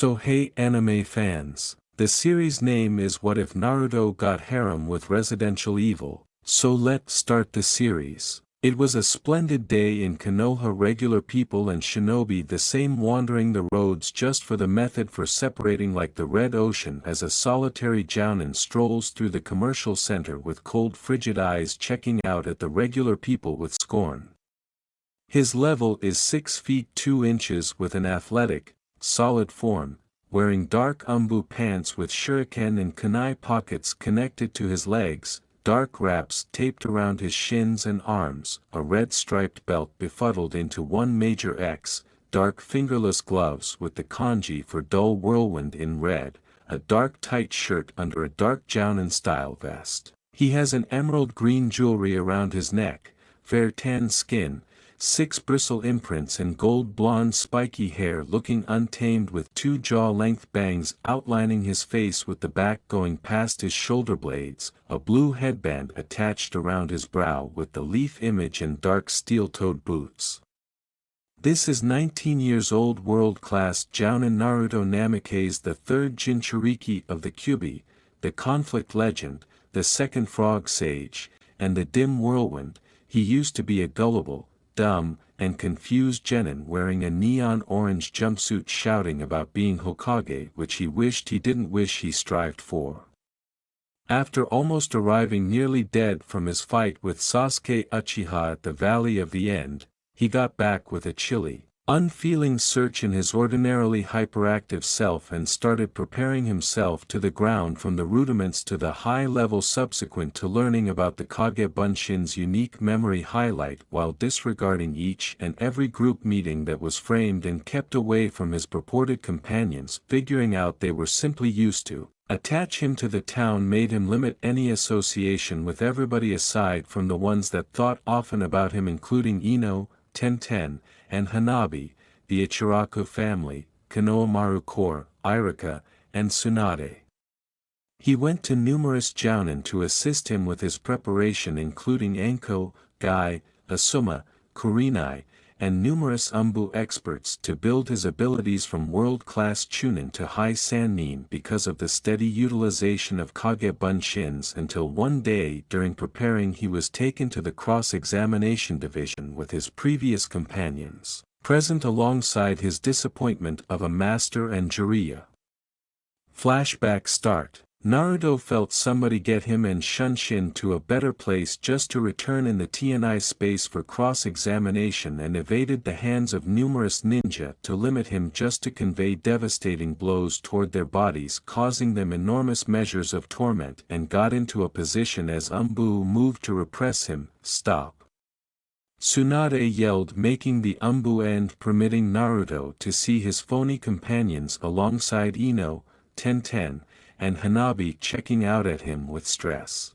So hey anime fans, the series name is What If Naruto Got Harem with Residential Evil, so let's start the series. It was a splendid day in Konoha, regular people and shinobi the same wandering the roads just for the method for separating like the red ocean as a solitary jounin strolls through the commercial center with cold frigid eyes checking out at the regular people with scorn. His level is 6 feet 2 inches with an athletic, solid form, wearing dark umbu pants with shuriken and kunai pockets connected to his legs, dark wraps taped around his shins and arms, a red striped belt befuddled into one major X, dark fingerless gloves with the kanji for dull whirlwind in red, a dark tight shirt under a dark jounin-style vest. He has an emerald green jewelry around his neck, fair tan skin, 6 bristle imprints and gold blonde spiky hair looking untamed with 2 jaw-length bangs outlining his face with the back going past his shoulder blades, a blue headband attached around his brow with the leaf image and dark steel-toed boots. This is 19 years old world-class jounin Naruto Namikaze, the third Jinchuriki of the Kyuubi, the conflict legend, the second frog sage, and the dim whirlwind. He used to be a gullible, dumb, and confused genin wearing a neon orange jumpsuit shouting about being Hokage, which he wished he didn't wish he strived for. After almost arriving nearly dead from his fight with Sasuke Uchiha at the Valley of the End, he got back with a chilly, unfeeling search in his ordinarily hyperactive self and started preparing himself to the ground from the rudiments to the high level subsequent to learning about the Kage Bunshin's unique memory highlight while disregarding each and every group meeting that was framed and kept away from his purported companions, figuring out they were simply used to attach him to the town made him limit any association with everybody aside from the ones that thought often about him, including Ino, Tenten, and Hanabi, the Ichiraku family, Konohamaru Corps, Irika, and Tsunade. He went to numerous jounin to assist him with his preparation, including Anko, Gai, Asuma, Kurenai, and numerous umbu experts to build his abilities from world-class chunin to high sannin because of the steady utilization of Kage Bunshins until one day during preparing he was taken to the cross-examination division with his previous companions, present alongside his disappointment of a master and Jiraiya. Flashback start. Naruto felt somebody get him and Shunshin to a better place just to return in the TNI space for cross-examination and evaded the hands of numerous ninja to limit him just to convey devastating blows toward their bodies, causing them enormous measures of torment, and got into a position as umbu moved to repress him. Stop! Tsunade yelled, making the umbu end, permitting Naruto to see his phony companions alongside Ino, Tenten, and Hanabi checking out at him with stress.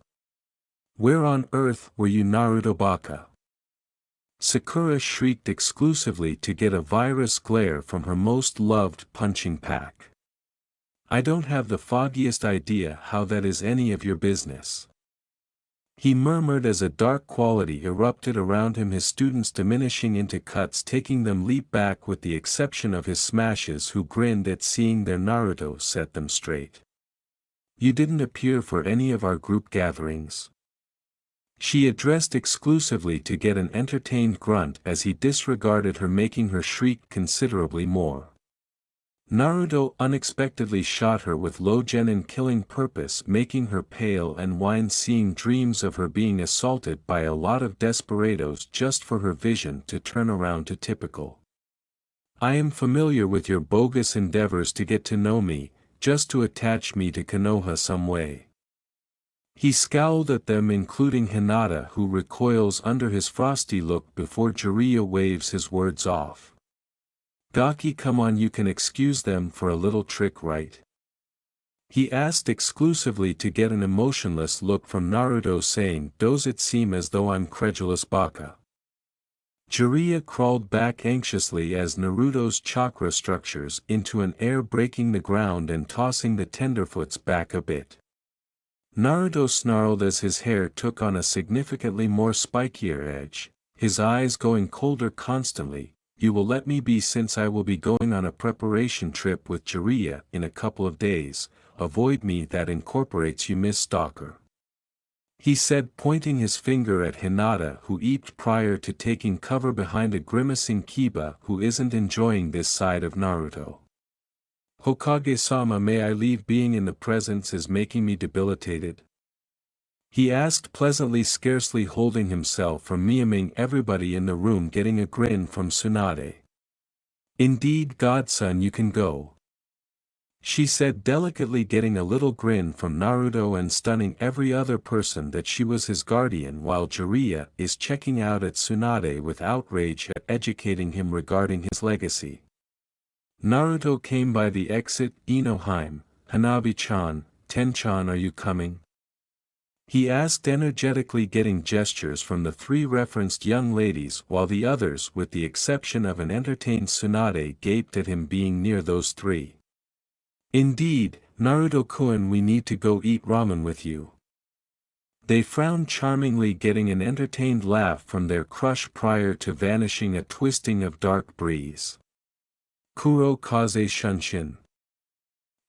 "Where on earth were you, Naruto Baka?" Sakura shrieked exclusively to get a virus glare from her most loved punching pack. "I don't have the foggiest idea how that is any of your business," he murmured as a dark quality erupted around him, his students diminishing into cuts, taking them leap back with the exception of his smashes who grinned at seeing their Naruto set them straight. "You didn't appear for any of our group gatherings?" she addressed exclusively to get an entertained grunt as he disregarded her, making her shriek considerably more. Naruto unexpectedly shot her with low genin killing purpose, making her pale and whine, seeing dreams of her being assaulted by a lot of desperados just for her vision to turn around to typical. "I am familiar with your bogus endeavors to get to know me, just to attach me to Konoha some way." He scowled at them, including Hinata, who recoils under his frosty look before Jiraiya waves his words off. "Gaki, come on, you can excuse them for a little trick, right?" he asked exclusively to get an emotionless look from Naruto, saying, "Does it seem as though I'm credulous, Baka?" Jiraiya crawled back anxiously as Naruto's chakra structures into an air, breaking the ground and tossing the tenderfoots back a bit. Naruto snarled as his hair took on a significantly more spikier edge, his eyes going colder constantly, you will let me be since I will be going on a preparation trip with Jiraiya in a couple of days. Avoid me, that incorporates you, Miss Stalker," he said, pointing his finger at Hinata, who eeped prior to taking cover behind a grimacing Kiba who isn't enjoying this side of Naruto. "Hokage-sama, may I leave? Being in the presence is making me debilitated?" he asked pleasantly, scarcely holding himself from miming everybody in the room, getting a grin from Tsunade. "Indeed, godson, you can go," she said delicately, getting a little grin from Naruto and stunning every other person that she was his guardian, while Jiraiya is checking out at Tsunade with outrage at educating him regarding his legacy. Naruto came by the exit. "Inohime, Hanabi-chan, Ten-chan, are you coming?" he asked energetically, getting gestures from the three referenced young ladies, while the others, with the exception of an entertained Tsunade, gaped at him being near those three. "Indeed, Naruto-kun, we need to go eat ramen with you." They frowned charmingly, getting an entertained laugh from their crush prior to vanishing, a twisting of dark breeze. "Kuro kaze shunshin,"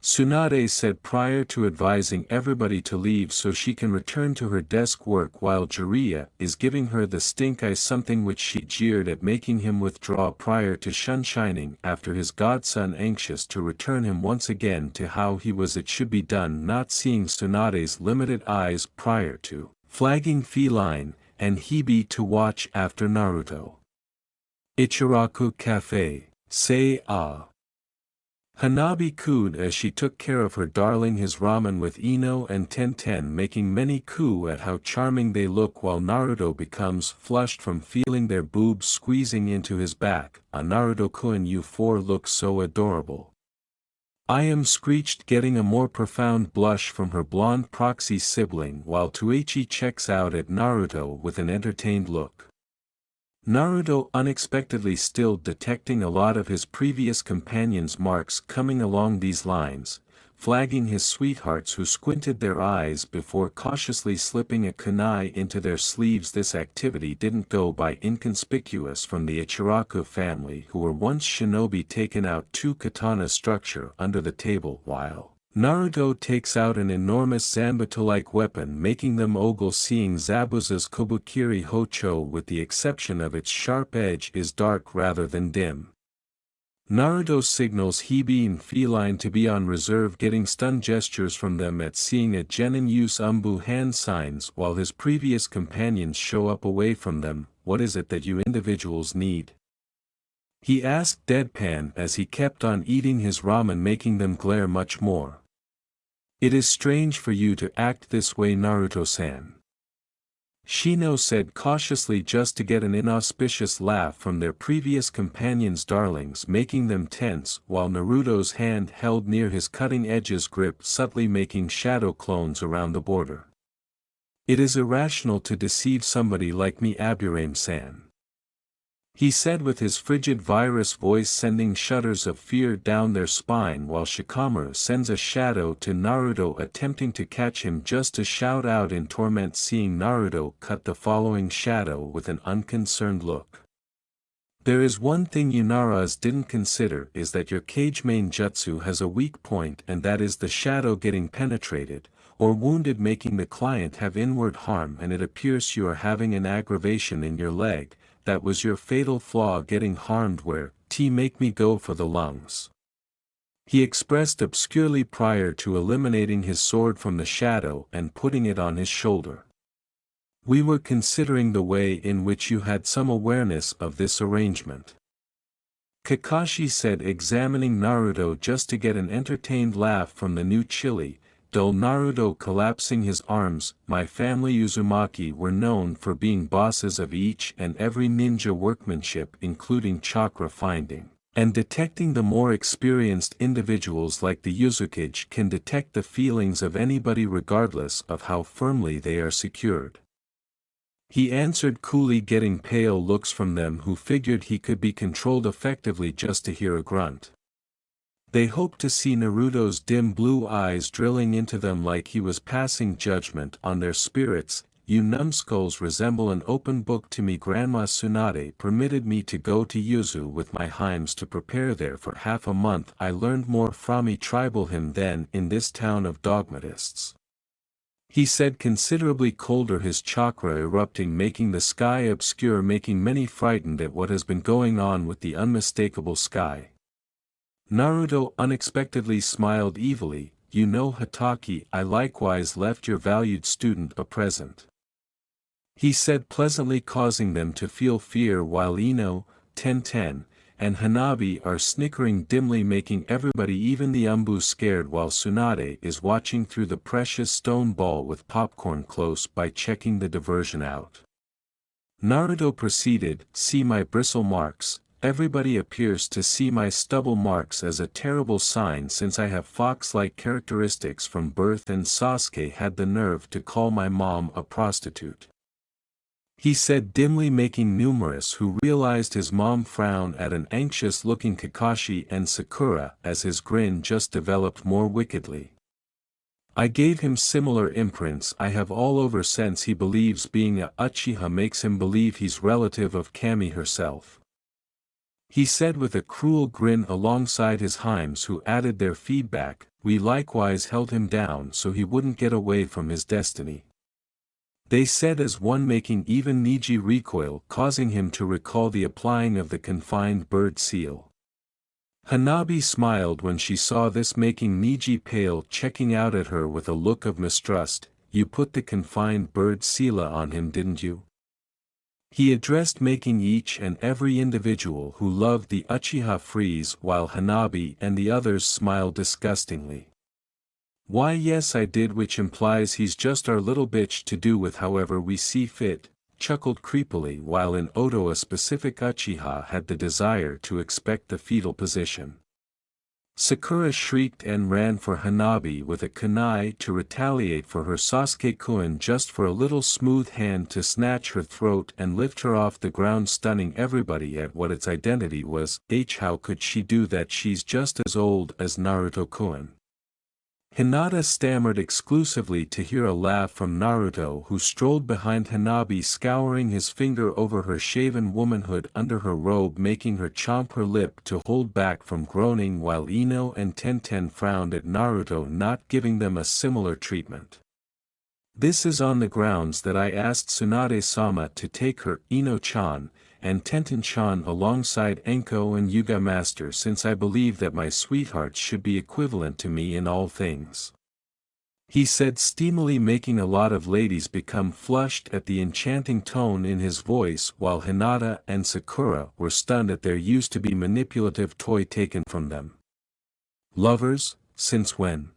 Tsunade said prior to advising everybody to leave so she can return to her desk work, while Jiraiya is giving her the stink eye, something which she jeered at, making him withdraw prior to shining after his godson, anxious to return him once again to how he was it should be done, not seeing Tsunade's limited eyes prior to flagging feline and Hebe to watch after Naruto. Ichiraku Cafe, say ah. Hanabi cooed as she took care of her darling his ramen with Ino and Tenten, making many coo at how charming they look, while Naruto becomes flushed from feeling their boobs squeezing into his back. "Naruto-kun, you four look so adorable." "I am," screeched, getting a more profound blush from her blonde proxy sibling, while Tuichi checks out at Naruto with an entertained look. Naruto unexpectedly still detecting a lot of his previous companions' marks coming along these lines, flagging his sweethearts who squinted their eyes before cautiously slipping a kunai into their sleeves. This activity didn't go by inconspicuous from the Ichiraku family, who were once shinobi, taken out two katana structure under the table, while Naruto takes out an enormous Zanbato-like weapon, making them ogle, seeing Zabuza's Kobukiri Hocho, with the exception of its sharp edge, is dark rather than dim. Naruto signals Hebe and Feline to be on reserve, getting stun gestures from them at seeing a genin use umbu hand signs, while his previous companions show up away from them. "What is it that you individuals need?" he asked deadpan as he kept on eating his ramen, making them glare much more. "It is strange for you to act this way, Naruto-san," Shino said cautiously, just to get an inauspicious laugh from their previous companions' darlings, making them tense, while Naruto's hand held near his cutting edges gripped, subtly making shadow clones around the border. "It is irrational to deceive somebody like me, Aburame-san," he said with his frigid virus voice, sending shudders of fear down their spine, while Shikamaru sends a shadow to Naruto, attempting to catch him just to shout out in torment, seeing Naruto cut the following shadow with an unconcerned look. "There is one thing you Naras didn't consider, is that your Kage main jutsu has a weak point, and that is the shadow getting penetrated or wounded, making the client have inward harm, and it appears you are having an aggravation in your leg. That was your fatal flaw, getting harmed where, make me go for the lungs," he expressed obscurely prior to eliminating his sword from the shadow and putting it on his shoulder. "We were considering the way in which you had some awareness of this arrangement," Kakashi said, examining Naruto just to get an entertained laugh from the new chili, dull Naruto collapsing his arms. "My family Uzumaki were known for being bosses of each and every ninja workmanship, including chakra finding and detecting. The more experienced individuals like the Uzukage can detect the feelings of anybody regardless of how firmly they are secured," he answered coolly, getting pale looks from them who figured he could be controlled effectively just to hear a grunt. They hoped to see Naruto's dim blue eyes drilling into them like he was passing judgment on their spirits. you numbskulls resemble an open book to me. Grandma Tsunade permitted me to go to Yuzu with my Heims to prepare there for half a month. I learned more from a tribal him than in this town of dogmatists. He said, considerably colder, his chakra erupting, making the sky obscure, making many frightened at what has been going on with the unmistakable sky. Naruto unexpectedly smiled evilly. You know, Hatake, I likewise left your valued student a present. He said pleasantly, causing them to feel fear, while Ino, Tenten, and Hanabi are snickering dimly, making everybody, even the Umbu, scared, while Tsunade is watching through the precious stone ball with popcorn close by, checking the diversion out. Naruto proceeded, see my bristle marks. Everybody appears to see my stubble marks as a terrible sign, since I have fox-like characteristics from birth, and Sasuke had the nerve to call my mom a prostitute. He said dimly, making numerous who realized his mom frown at an anxious-looking Kakashi and Sakura as his grin just developed more wickedly. I gave him similar imprints I have all over, since he believes being a Uchiha makes him believe he's relative of Kami herself. He said with a cruel grin alongside his Heims, who added their feedback. We likewise held him down so he wouldn't get away from his destiny. They said as one, making even Niji recoil, causing him to recall the applying of the confined bird seal. Hanabi smiled when she saw this, making Niji pale, checking out at her with a look of mistrust. You put the confined bird seal on him, didn't you? He addressed, making each and every individual who loved the Uchiha freeze, while Hanabi and the others smiled disgustingly. Why, yes, I did, which implies he's just our little bitch to do with however we see fit, chuckled creepily, while in Oto a specific Uchiha had the desire to expect the fetal position. Sakura shrieked and ran for Hanabi with a kunai to retaliate for her Sasuke-kun, just for a little smooth hand to snatch her throat and lift her off the ground, stunning everybody at what its identity was. How could she do that? She's just as old as Naruto-kun. Hinata stammered exclusively to hear a laugh from Naruto, who strolled behind Hanabi, scouring his finger over her shaven womanhood under her robe, making her chomp her lip to hold back from groaning, while Ino and Tenten frowned at Naruto not giving them a similar treatment. This is on the grounds that I asked Tsunade-sama to take her, Ino-chan, and Tenten-chan alongside Enko and Yuga Master, since I believe that my sweethearts should be equivalent to me in all things. He said steamily, making a lot of ladies become flushed at the enchanting tone in his voice, while Hinata and Sakura were stunned at their used-to-be manipulative toy taken from them. Lovers, since when?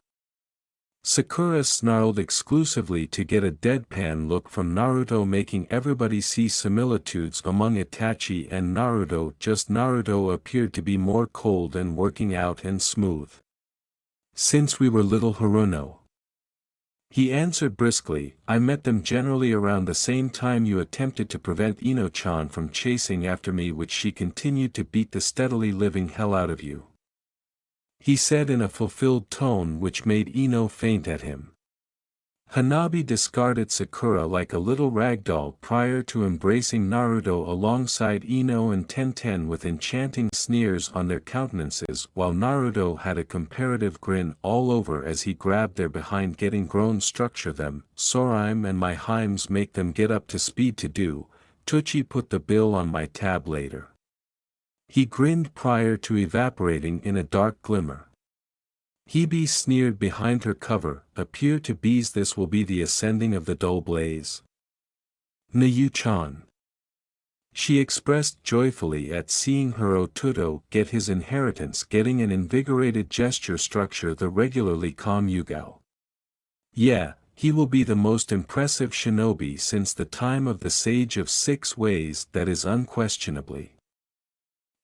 Sakura snarled exclusively to get a deadpan look from Naruto, making everybody see similitudes among Itachi and Naruto. Just Naruto appeared to be more cold and working out and smooth. Since we were little Haruno. He answered briskly, I met them generally around the same time you attempted to prevent Ino-chan from chasing after me, which she continued to beat the steadily living hell out of you. He said in a fulfilled tone which made Ino faint at him. Hanabi discarded Sakura like a little ragdoll prior to embracing Naruto alongside Ino and Tenten with enchanting sneers on their countenances, while Naruto had a comparative grin all over as he grabbed their behind, getting grown. Structure them, Soraim and my Heims, make them get up to speed to do. Tucci put the bill on my tab later. He grinned prior to evaporating in a dark glimmer. Hebe sneered behind her cover, appear to bees, this will be the ascending of the dull blaze. Nayu-chan. She expressed joyfully at seeing her Otuto get his inheritance, getting an invigorated gesture. Structure the regularly calm Yugao. Yeah, he will be the most impressive shinobi since the time of the Sage of Six Ways, that is unquestionably.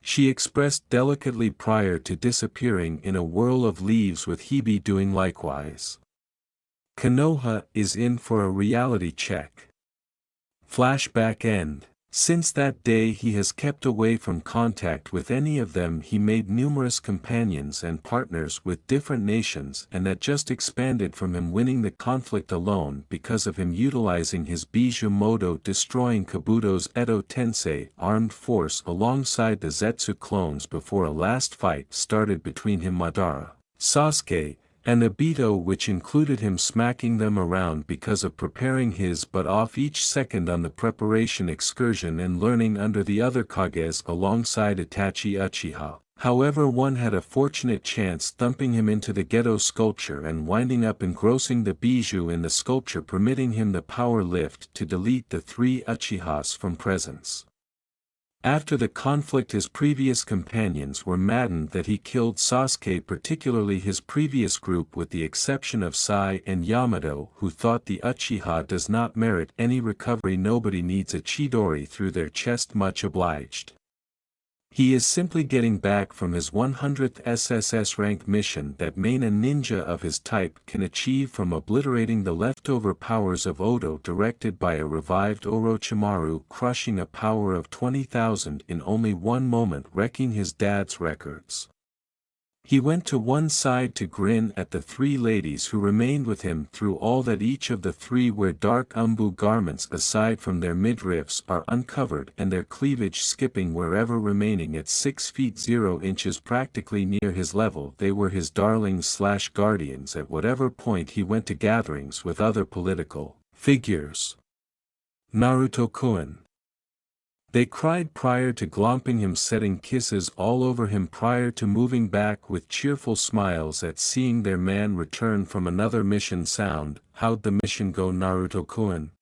She expressed delicately prior to disappearing in a whirl of leaves, with Hebe doing likewise. Konoha is in for a reality check. Flashback end. Since that day he has kept away from contact with any of them. He made numerous companions and partners with different nations, and that just expanded from him winning the conflict alone because of him utilizing his Bijou Modo, destroying Kabuto's Edo Tensei armed force alongside the Zetsu clones before a last fight started between him, Madara, Sasuke, and Obito, which included him smacking them around because of preparing his butt off each second on the preparation excursion and learning under the other Kages alongside Itachi Uchiha. However, one had a fortunate chance thumping him into the Gedo sculpture and winding up engrossing the Bijou in the sculpture, permitting him the power lift to delete the 3 Uchihas from presence. After the conflict, his previous companions were maddened that he killed Sasuke, particularly his previous group with the exception of Sai and Yamato, who thought the Uchiha does not merit any recovery. Nobody needs a Chidori through their chest, much obliged. He is simply getting back from his 100th SSS rank mission that main a ninja of his type can achieve from obliterating the leftover powers of Odo, directed by a revived Orochimaru, crushing a power of 20,000 in only one moment, wrecking his dad's records. He went to one side to grin at the 3 ladies who remained with him through all that. Each of the 3 wear dark umbu garments aside from their midriffs are uncovered and their cleavage skipping wherever, remaining at 6 feet 0 inches practically near his level. They were his darlings/guardians at whatever point he went to gatherings with other political figures. Naruto-kun. They cried prior to glomping him, setting kisses all over him prior to moving back with cheerful smiles at seeing their man return from another mission. Sound, how'd the mission go, Naruto-kun?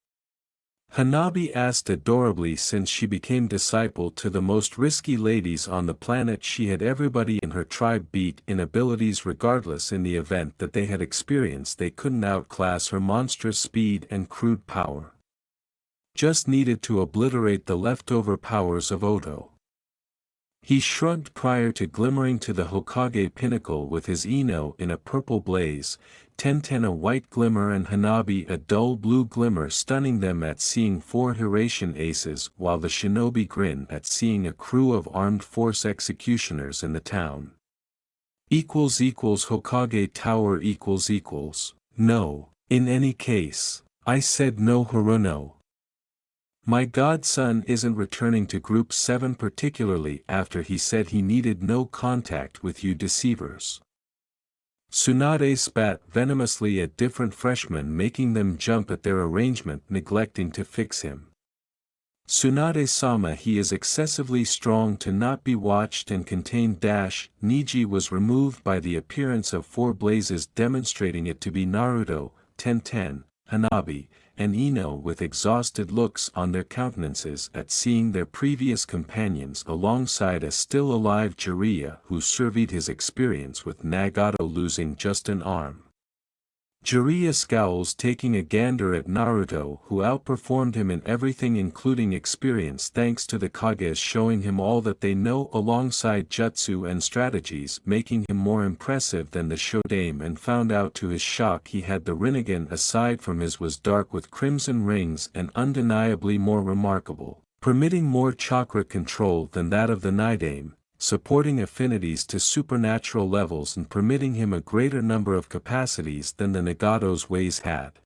Hanabi asked adorably. Since she became disciple to the most risky ladies on the planet, she had everybody in her tribe beat in abilities regardless. In the event that they had experience, they couldn't outclass her monstrous speed and crude power. Just needed to obliterate the leftover powers of Odo. He shrugged prior to glimmering to the Hokage pinnacle with his Ino in a purple blaze, Tenten a white glimmer and Hanabi a dull blue glimmer, stunning them at seeing 4 Hiratian aces, while the shinobi grin at seeing a crew of armed force executioners in the town. Hokage Tower . No, in any case, I said no Hirono. My godson isn't returning to Group 7, particularly after he said he needed no contact with you deceivers. Tsunade spat venomously at different freshmen, making them jump at their arrangement, neglecting to fix him. Tsunade-sama, he is excessively strong to not be watched and contained. Niji was removed by the appearance of 4 blazes, demonstrating it to be Naruto, Tenten, Hanabi, and Ino, with exhausted looks on their countenances at seeing their previous companions alongside a still-alive Jiraiya who surveyed his experience with Nagato losing just an arm. Jiraiya scowls, taking a gander at Naruto, who outperformed him in everything including experience thanks to the Kages showing him all that they know alongside jutsu and strategies, making him more impressive than the Shodaime, and found out to his shock he had the Rinnegan aside from his was dark with crimson rings and undeniably more remarkable, permitting more chakra control than that of the Nidaime, supporting affinities to supernatural levels and permitting him a greater number of capacities than the Nagato's ways had.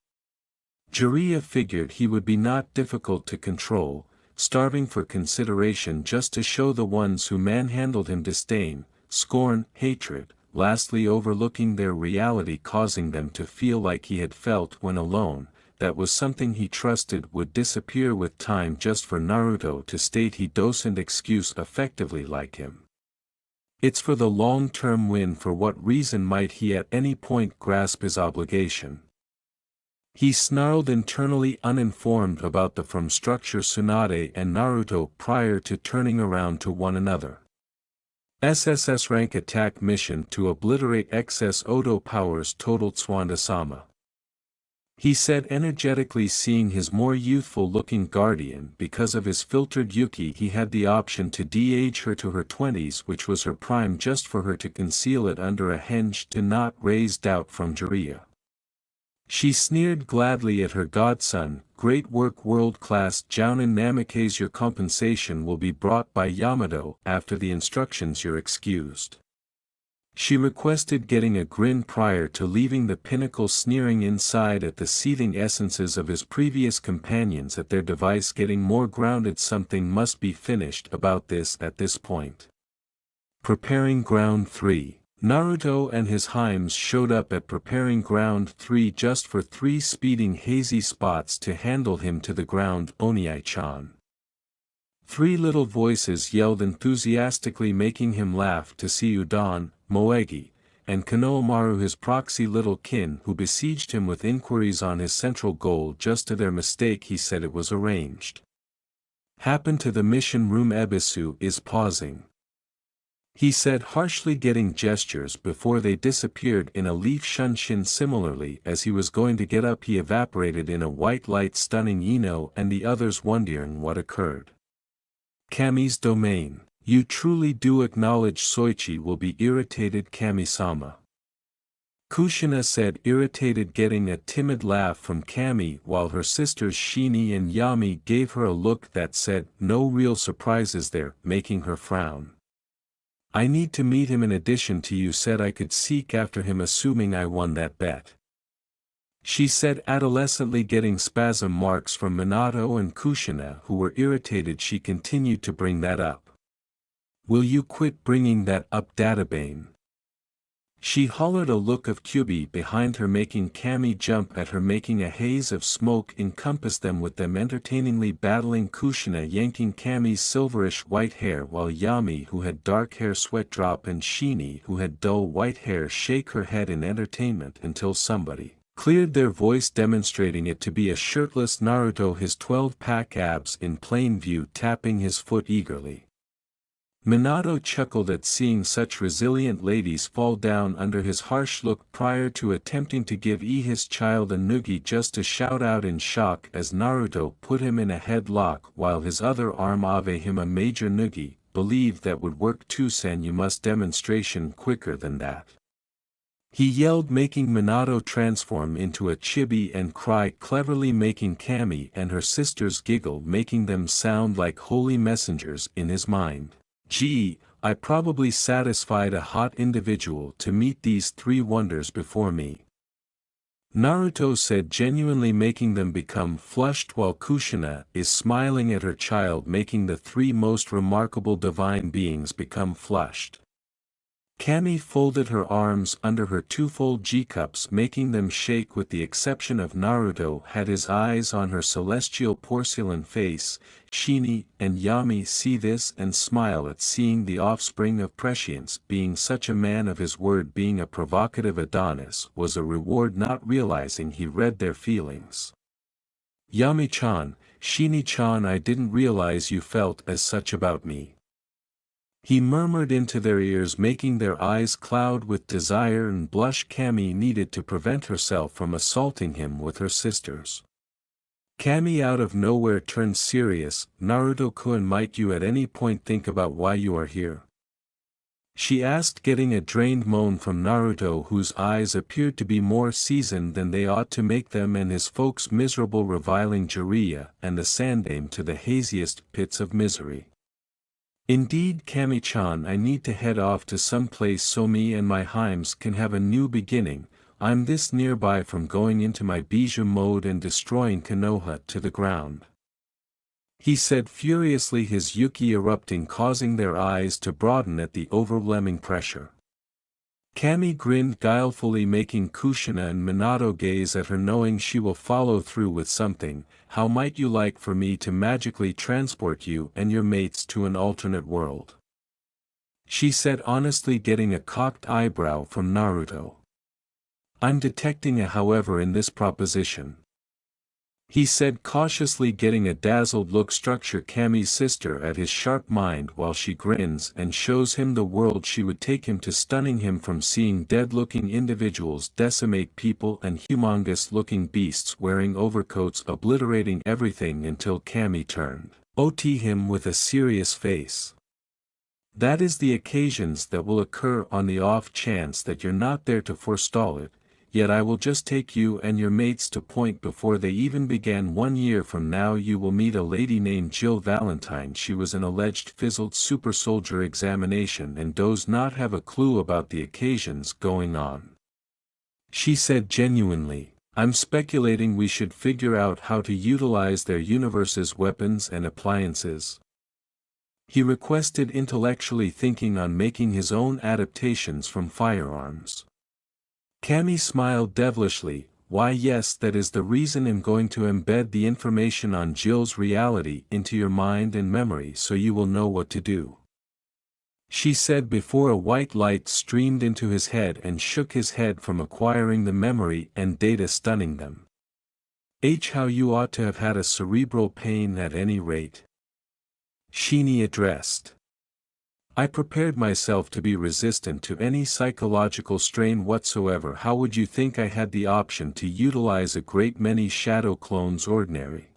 Jiraiya figured he would be not difficult to control, starving for consideration just to show the ones who manhandled him disdain, scorn, hatred, lastly overlooking their reality, causing them to feel like he had felt when alone. That was something he trusted would disappear with time, just for Naruto to state he doesn't excuse effectively like him. It's for the long-term win. For what reason might he at any point grasp his obligation? He snarled internally, uninformed about the from structure Tsunade and Naruto prior to turning around to one another. SSS rank attack mission to obliterate excess Odo powers totaled Swanda-sama. He said energetically, seeing his more youthful-looking guardian. Because of his filtered Yuki, he had the option to de-age her to her 20s, which was her prime, just for her to conceal it under a henge to not raise doubt from Jiraiya. She sneered gladly at her godson. Great work, world-class Jounin Namikaze. Your compensation will be brought by Yamato. After the instructions, you're excused. She requested, getting a grin prior to leaving the pinnacle, sneering inside at the seething essences of his previous companions at their device, getting more grounded. Something must be finished about this at this point. Preparing Ground 3. Naruto and his Heims showed up at Preparing Ground 3 just for 3 speeding hazy spots to handle him to the ground. Oniai-chan. 3 little voices yelled enthusiastically, making him laugh to see Udon, Moegi, and Konohamaru, his proxy little kin, who besieged him with inquiries on his central goal. Just to their mistake, he said it was arranged. Happened to the mission room. Ebisu is pausing. He said harshly, getting gestures before they disappeared in a leaf. Shunshin. Similarly, as he was going to get up, he evaporated in a white light, stunning Ino and the others, wondering what occurred. Kami's domain. You truly do acknowledge Soichi will be irritated, Kami-sama. Kushina said, irritated, getting a timid laugh from Kami, while her sisters Shini and Yami gave her a look that said, no real surprises there, making her frown. I need to meet him. In addition to you said I could seek after him, assuming I won that bet. She said adolescently, getting spasm marks from Minato and Kushina, who were irritated she continued to bring that up. Will you quit bringing that up, Databane? She hollered, a look of Kyubi behind her making Kami jump at her, making a haze of smoke encompass them, with them entertainingly battling. Kushina yanking Kami's silverish white hair, while Yami, who had dark hair, sweat drop, and Shini, who had dull white hair, shake her head in entertainment until somebody cleared their voice, demonstrating it to be a shirtless Naruto, his 12-pack abs in plain view, tapping his foot eagerly. Minato chuckled at seeing such resilient ladies fall down under his harsh look prior to attempting to give his child a noogie, just to shout out in shock as Naruto put him in a headlock while his other arm gave him a major noogie. Believe that would work too, Sen. You must demonstration quicker than that. He yelled, making Minato transform into a chibi and cry cleverly, making Kami and her sisters giggle, making them sound like holy messengers in his mind. Gee, I probably satisfied a hot individual to meet these 3 wonders before me. Naruto said, genuinely making them become flushed, while Kushina is smiling at her child, making the 3 most remarkable divine beings become flushed. Kami folded her arms under her twofold G-cups, making them shake, with the exception of Naruto had his eyes on her celestial porcelain face. Shini and Yami see this and smile at seeing the offspring of prescience. Being such a man of his word, being a provocative Adonis, was a reward, not realizing he read their feelings. Yami-chan, Shini-chan, I didn't realize you felt as such about me. He murmured into their ears, making their eyes cloud with desire and blush. Kami needed to prevent herself from assaulting him with her sisters. Kami out of nowhere turned serious. Naruto-kun, might you at any point think about why you are here? She asked, getting a drained moan from Naruto, whose eyes appeared to be more seasoned than they ought to make them and his folks miserable, reviling Jiraiya and the Sandaime to the haziest pits of misery. Indeed, Kami-chan, I need to head off to some place so me and my Heims can have a new beginning. I'm this nearby from going into my bijou mode and destroying Konoha to the ground. He said furiously, his Yuki erupting, causing their eyes to broaden at the overwhelming pressure. Kami grinned guilefully, making Kushina and Minato gaze at her, knowing she will follow through with something. How might you like for me to magically transport you and your mates to an alternate world? She said honestly, getting a cocked eyebrow from Naruto. I'm detecting a however in this proposition. He said cautiously, getting a dazzled look. Structure Kami's sister at his sharp mind while she grins and shows him the world she would take him to, stunning him from seeing dead-looking individuals decimate people and humongous-looking beasts wearing overcoats obliterating everything, until Kami turned OT him with a serious face. That is the occasions that will occur on the off chance that you're not there to forestall it. yet I will just take you and your mates to point before they even began. 1 year from now you will meet a lady named Jill Valentine. She was an alleged fizzled super soldier examination and does not have a clue about the occasions going on. She said genuinely, I'm speculating we should figure out how to utilize their universe's weapons and appliances. He requested intellectually thinking on making his own adaptations from firearms. Cammy smiled devilishly, why yes, that is the reason I'm going to embed the information on Jill's reality into your mind and memory so you will know what to do. She said before a white light streamed into his head and shook his head from acquiring the memory and data stunning them. How you ought to have had a cerebral pain at any rate. Sheeny addressed. I prepared myself to be resistant to any psychological strain whatsoever. How would you think I had the option to utilize a great many shadow clones ordinary?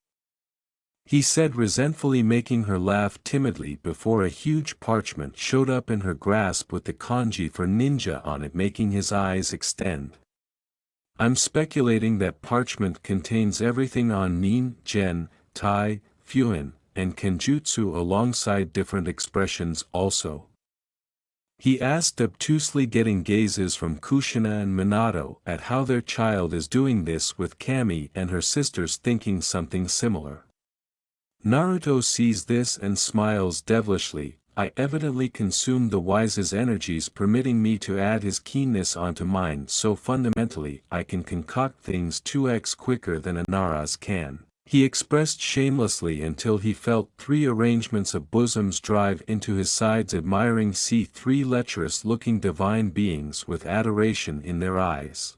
He said resentfully, making her laugh timidly before a huge parchment showed up in her grasp with the kanji for ninja on it, making his eyes extend. I'm speculating that parchment contains everything on nin, gen, tai, fuin, and kenjutsu alongside different expressions also. He asked obtusely, getting gazes from Kushina and Minato at how their child is doing this with Cammy and her sisters thinking something similar. Naruto sees this and smiles devilishly. I evidently consumed the wise's energies, permitting me to add his keenness onto mine, so fundamentally I can concoct things 2x quicker than a Naraz can. He expressed shamelessly until he felt 3 arrangements of bosoms drive into his sides, admiring see 3 lecherous-looking divine beings with adoration in their eyes.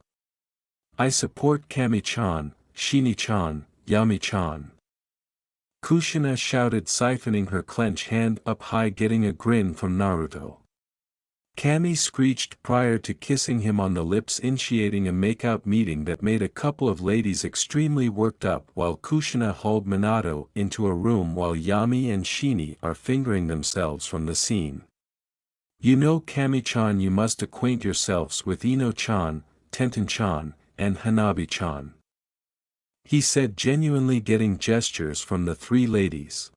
I support Kami-chan, Shini-chan, Yami-chan. Kushina shouted, siphoning her clenched hand up high, getting a grin from Naruto. Cammy screeched prior to kissing him on the lips, initiating a makeout meeting that made a couple of ladies extremely worked up, while Kushina hauled Minato into a room while Yami and Shini are fingering themselves from the scene. You know, Kami-chan, you must acquaint yourselves with Ino-chan, Tenten-chan, and Hanabi-chan. He said, genuinely getting gestures from the 3 ladies.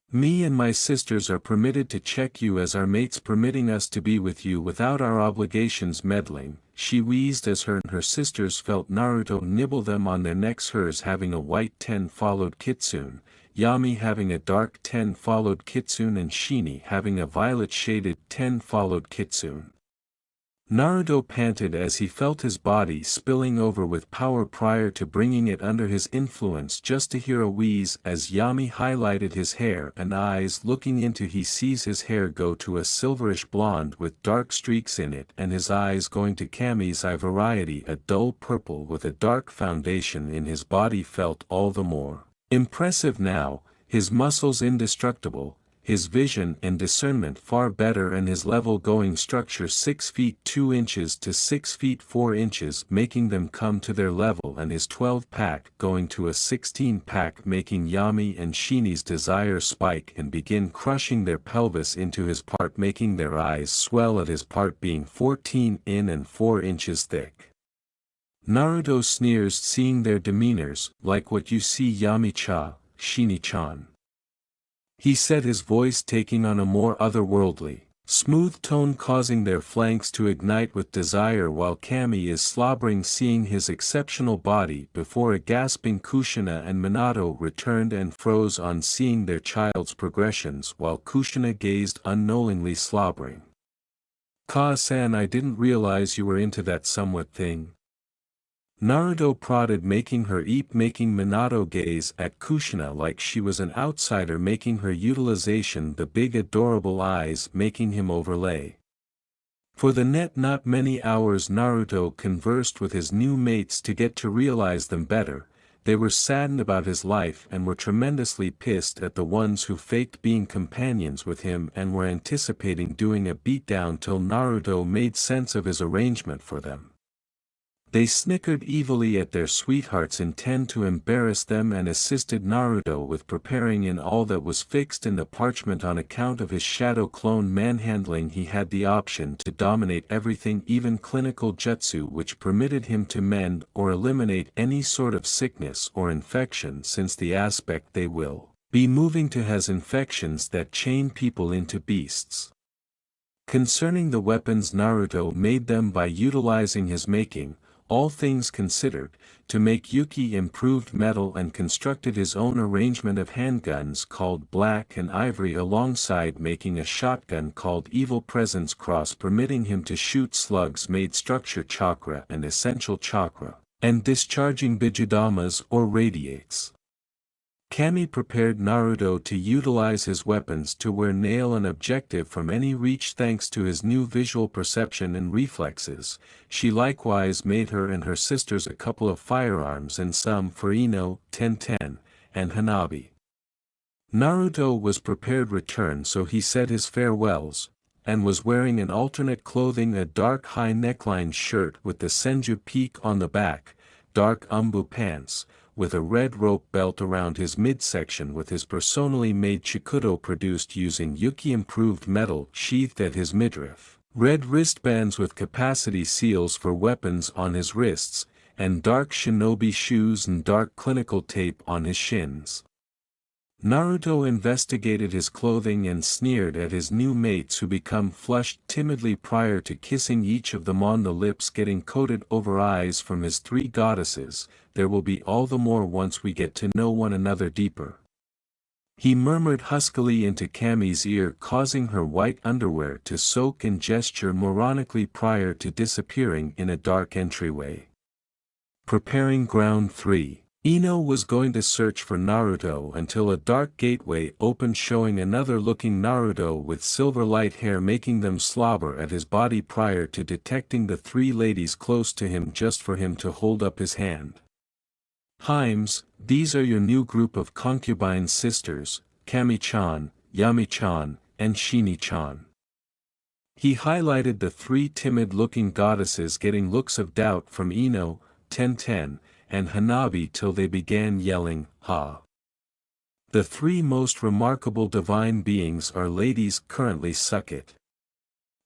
Me and my sisters are permitted to check you as our mates, permitting us to be with you without our obligations meddling, she wheezed as her and her sisters felt Naruto nibble them on their necks, hers having a white 10 followed kitsune, Yami having a dark 10 followed kitsune, and Shini having a violet shaded 10 followed kitsune. Naruto panted as he felt his body spilling over with power prior to bringing it under his influence, just to hear a wheeze as Yami highlighted his hair and eyes. Looking into, he sees his hair go to a silverish blonde with dark streaks in it, and his eyes going to Kami's eye variety, a dull purple with a dark foundation in his body, felt all the more impressive now, his muscles indestructible, his vision and discernment far better, and his level-going structure 6 feet 2 inches to 6 feet 4 inches, making them come to their level, and his 12-pack going to a 16-pack, making Yami and Shini's desire spike and begin crushing their pelvis into his part, making their eyes swell at his part being 14 in and 4 inches thick. Naruto sneers, seeing their demeanors, like what you see Yami-cha, Shini-chan. He said, his voice taking on a more otherworldly, smooth tone, causing their flanks to ignite with desire, while Cammy is slobbering, seeing his exceptional body before a gasping Kushina and Minato returned and froze on seeing their child's progressions, while Kushina gazed unknowingly, slobbering. Ka-san, I didn't realize you were into that somewhat thing. Naruto prodded, making her eat, making Minato gaze at Kushina like she was an outsider, making her utilization the big adorable eyes, making him overlay. For the not many hours Naruto conversed with his new mates to get to realize them better. They were saddened about his life and were tremendously pissed at the ones who faked being companions with him and were anticipating doing a beatdown till Naruto made sense of his arrangement for them. They snickered evilly at their sweetheart's intent to embarrass them and assisted Naruto with preparing in all that was fixed in the parchment on account of his shadow clone manhandling. He had the option to dominate everything, even clinical jutsu, which permitted him to mend or eliminate any sort of sickness or infection, since the aspect they will be moving to has infections that chain people into beasts. Concerning the weapons, Naruto made them by utilizing his making, all things considered, to make Yuki improved metal and constructed his own arrangement of handguns called Black and Ivory, alongside making a shotgun called Evil Presence Cross, permitting him to shoot slugs made Structure Chakra and Essential Chakra, and discharging Bijudamas or radiates. Kami prepared Naruto to utilize his weapons to nail an objective from any reach thanks to his new visual perception and reflexes. She likewise made her and her sisters a couple of firearms and some for Ino, Tenten, and Hanabi. Naruto was prepared return, so he said his farewells, and was wearing an alternate clothing, a dark high neckline shirt with the Senju peak on the back, dark umbu pants, with a red rope belt around his midsection, with his personally made chikudo produced using Yuki improved metal sheathed at his midriff, red wristbands with capacity seals for weapons on his wrists, and dark shinobi shoes and dark clinical tape on his shins. Naruto investigated his clothing and sneered at his new mates, who become flushed timidly prior to kissing each of them on the lips, getting coated over eyes from his three goddesses. There will be all the more once we get to know one another deeper. He murmured huskily into Kami's ear, causing her white underwear to soak and gesture moronically prior to disappearing in a dark entryway. Preparing ground 3. Ino was going to search for Naruto until a dark gateway opened, showing another looking Naruto with silver light hair, making them slobber at his body prior to detecting the three ladies close to him just for him to hold up his hand. Himes, these are your new group of concubine sisters, Kami-chan, Yami-chan, and Shini-chan. He highlighted the three timid-looking goddesses, getting looks of doubt from Ino, Tenten, and Hanabi till they began yelling, "Ha!" The three most remarkable divine beings are ladies, currently suck it.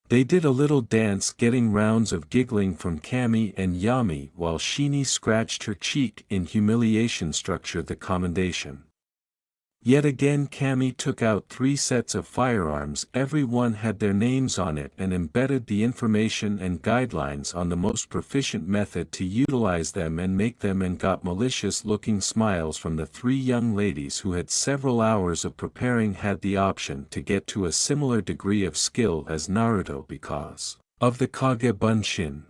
They did a little dance, getting rounds of giggling from Kami and Yami, while Shini scratched her cheek in humiliation. Structure the commendation. Yet again Kami took out 3 sets of firearms, every one had their names on it, and embedded the information and guidelines on the most proficient method to utilize them and make them, and got malicious looking smiles from the 3 young ladies who had several hours of preparing, had the option to get to a similar degree of skill as Naruto because of the Kage Bunshin.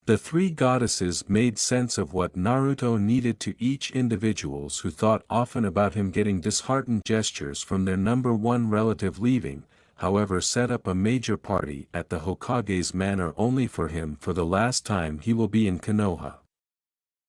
The 3 goddesses made sense of what Naruto needed to each individuals who thought often about him, getting disheartened gestures from their number 1 relative leaving, however set up a major party at the Hokage's manor only for him. For the last time he will be in Konoha.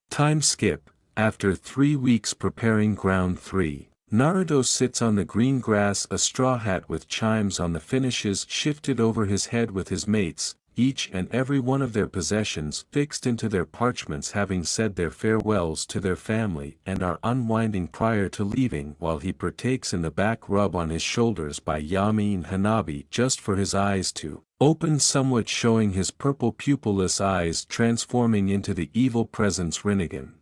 Time skip. After 3 weeks preparing ground 3, Naruto sits on the green grass, a straw hat with chimes on the finishes shifted over his head, with his mates, each and every one of their possessions fixed into their parchments, having said their farewells to their family and are unwinding prior to leaving, while he partakes in the back rub on his shoulders by Yami and Hanabi just for his eyes to open somewhat, showing his purple pupilless eyes transforming into the evil presence Rinnegan.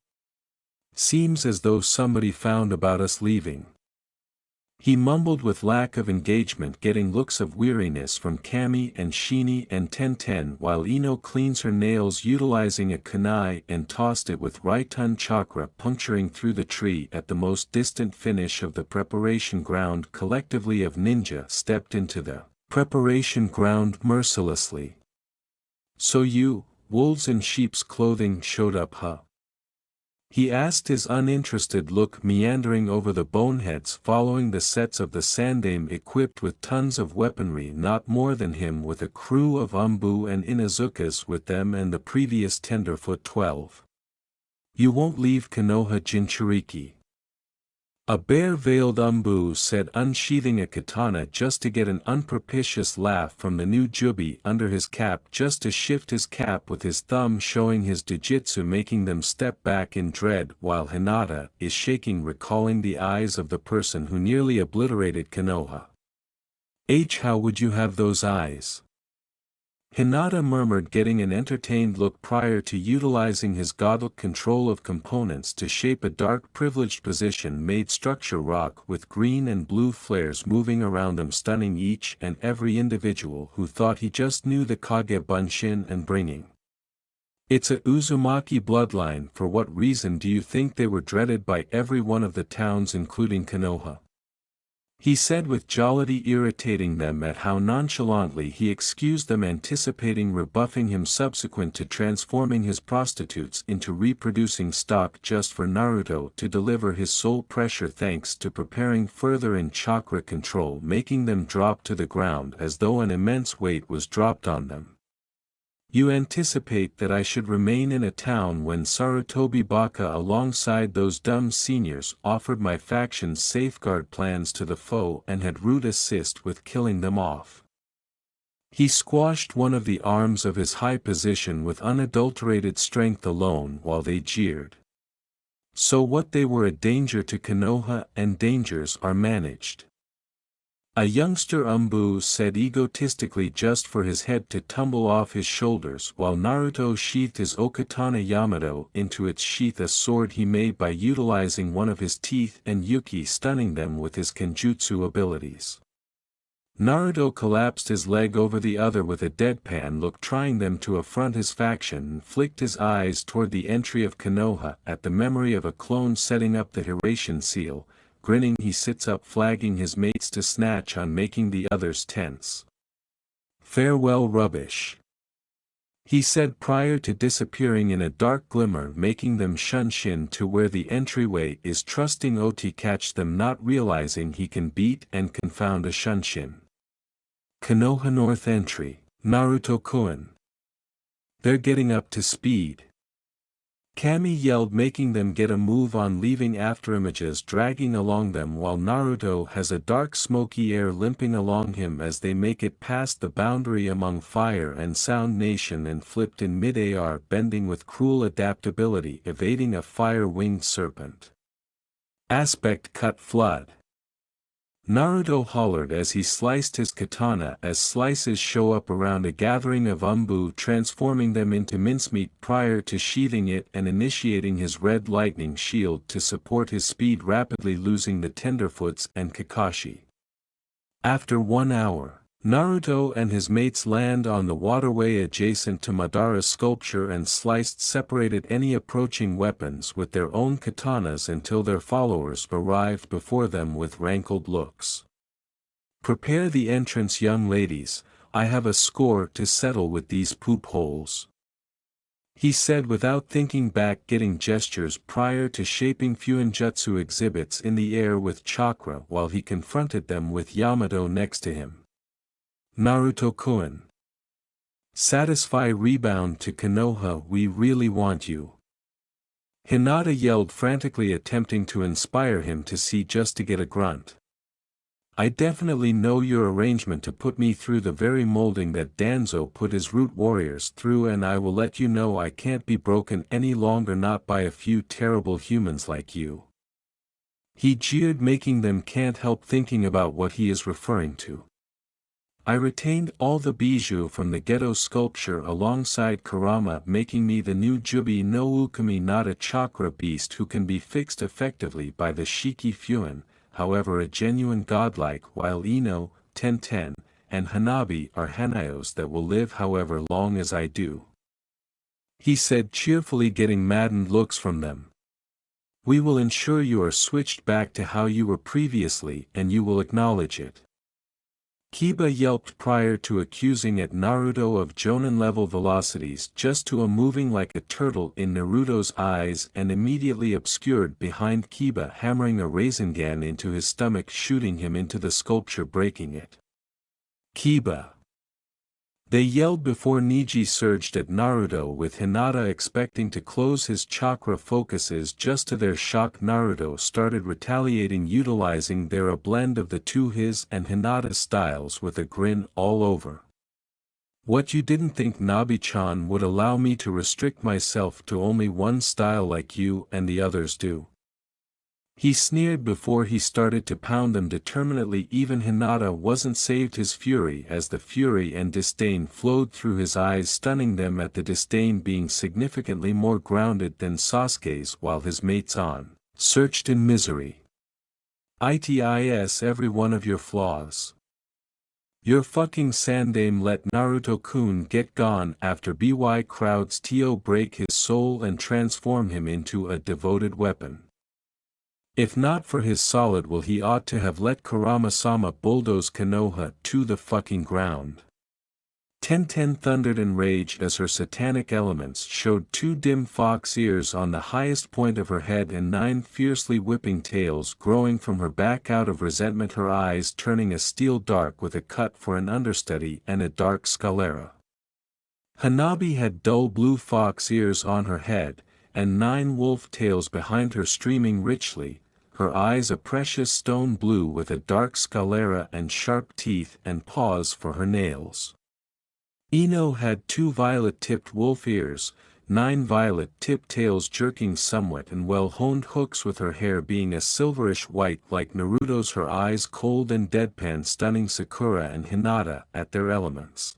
Seems as though somebody found about us leaving. He mumbled with lack of engagement, getting looks of weariness from Kami and Shini and Tenten, while Ino cleans her nails utilizing a kunai and tossed it with Raiton chakra puncturing through the tree at the most distant finish of the preparation ground. Collectively of ninja stepped into the preparation ground mercilessly. "So you, wolves in sheep's clothing, showed up, huh?" he asked, his uninterested look meandering over the boneheads following the sets of the Sandame equipped with tons of weaponry, not more than him, with a crew of Umbu and Inazukas with them, and the previous tenderfoot 12. "You won't leave Konoha Jinchuriki?" A bare-veiled Umbu said, unsheathing a katana just to get an unpropitious laugh from the new Jubi under his cap, just to shift his cap with his thumb, showing his jujitsu, making them step back in dread, while Hinata is shaking, recalling the eyes of the person who nearly obliterated Konoha. How would you have those eyes? Hinata murmured, getting an entertained look prior to utilizing his godlike control of components to shape a dark privileged position-made structure rock with green and blue flares moving around them, stunning each and every individual who thought he just knew the Kage Bunshin and bringing. It's a Uzumaki bloodline. For what reason do you think they were dreaded by every one of the towns including Konoha? He said with jollity, irritating them at how nonchalantly he excused them, anticipating rebuffing him subsequent to transforming his prostitutes into reproducing stock just for Naruto to deliver his soul pressure, thanks to preparing further in chakra control, making them drop to the ground as though an immense weight was dropped on them. You anticipate that I should remain in a town when Sarutobi Baka alongside those dumb seniors offered my faction's safeguard plans to the foe and had rude assist with killing them off. He squashed one of the arms of his high position with unadulterated strength alone while they jeered. So what, they were a danger to Konoha, and dangers are managed. A youngster Umbu said egotistically, just for his head to tumble off his shoulders, while Naruto sheathed his Okatana Yamato into its sheath, a sword he made by utilizing one of his teeth, and Yuki stunning them with his kenjutsu abilities. Naruto collapsed his leg over the other with a deadpan look, trying them to affront his faction, and flicked his eyes toward the entry of Konoha at the memory of a clone setting up the Hiratian seal. Grinning, he sits up, flagging his mates to snatch on, making the others tense. Farewell, rubbish, he said prior to disappearing in a dark glimmer, making them shunshin to where the entryway is, trusting Oti catch them, not realizing he can beat and confound a shunshin. Konoha North entry, Naruto-kun. They're getting up to speed, Kami yelled, making them get a move on, leaving afterimages dragging along them, while Naruto has a dark smoky air limping along him as they make it past the boundary among Fire and Sound Nation and flipped in mid-air, bending with cruel adaptability, evading a fire-winged serpent. Aspect cut flood. Naruto hollered as he sliced his katana as slices show up around a gathering of Umbu, transforming them into mincemeat prior to sheathing it and initiating his red lightning shield to support his speed, rapidly losing the Tenderfoots and Kakashi. After 1 hour, Naruto and his mates land on the waterway adjacent to Madara's sculpture and separated any approaching weapons with their own katanas until their followers arrived before them with rankled looks. Prepare the entrance, young ladies, I have a score to settle with these poop holes, he said without thinking back, getting gestures prior to shaping Fuinjutsu exhibits in the air with chakra while he confronted them with Yamato next to him. Naruto-kun. Satisfy rebound to Konoha, we really want you, Hinata yelled, frantically attempting to inspire him to see just to get a grunt. I definitely know your arrangement to put me through the very molding that Danzo put his root warriors through, and I will let you know I can't be broken any longer, not by a few terrible humans like you. He jeered, making them can't help thinking about what he is referring to. I retained all the bijou from the ghetto sculpture alongside Kurama, making me the new Jubi no Ukami, not a chakra beast who can be fixed effectively by the Shiki Fuin, however a genuine godlike, while Ino, Tenten, and Hanabi are Hanayos that will live however long as I do, he said cheerfully, getting maddened looks from them. We will ensure you are switched back to how you were previously, and you will acknowledge it. Kiba yelped prior to accusing at Naruto of Jonin-level velocities, just to a moving like a turtle in Naruto's eyes, and immediately obscured behind Kiba, hammering a Rasengan into his stomach, shooting him into the sculpture, breaking it. Kiba They yelled before Neji surged at Naruto with Hinata expecting to close his chakra focuses. Just to their shock, Naruto started retaliating, utilizing a blend of the two his and Hinata's styles with a grin all over. What, you didn't think Nabi-chan would allow me to restrict myself to only one style like you and the others do? He sneered before he started to pound them determinedly. Even Hinata wasn't saved his fury as the fury and disdain flowed through his eyes, stunning them at the disdain being significantly more grounded than Sasuke's, while his mates on searched in misery. Itis every one of your flaws. Your fucking sandame let Naruto-kun get gone after BY crowds Tio break his soul and transform him into a devoted weapon. If not for his solid will, he ought to have let Kurama-sama bulldoze Konoha to the fucking ground. Tenten thundered and raged as her satanic elements showed 2 dim fox ears on the highest point of her head and 9 fiercely whipping tails growing from her back out of resentment, her eyes turning a steel dark with a cut for an understudy and a dark sclera. Hanabi had dull blue fox ears on her head, and 9 wolf tails behind her streaming richly, her eyes a precious stone blue with a dark sclera and sharp teeth and paws for her nails. Ino had 2 violet-tipped wolf ears, 9 violet-tipped tails jerking somewhat, and well-honed hooks with her hair being a silverish white like Naruto's, her eyes cold and deadpan, stunning Sakura and Hinata at their elements.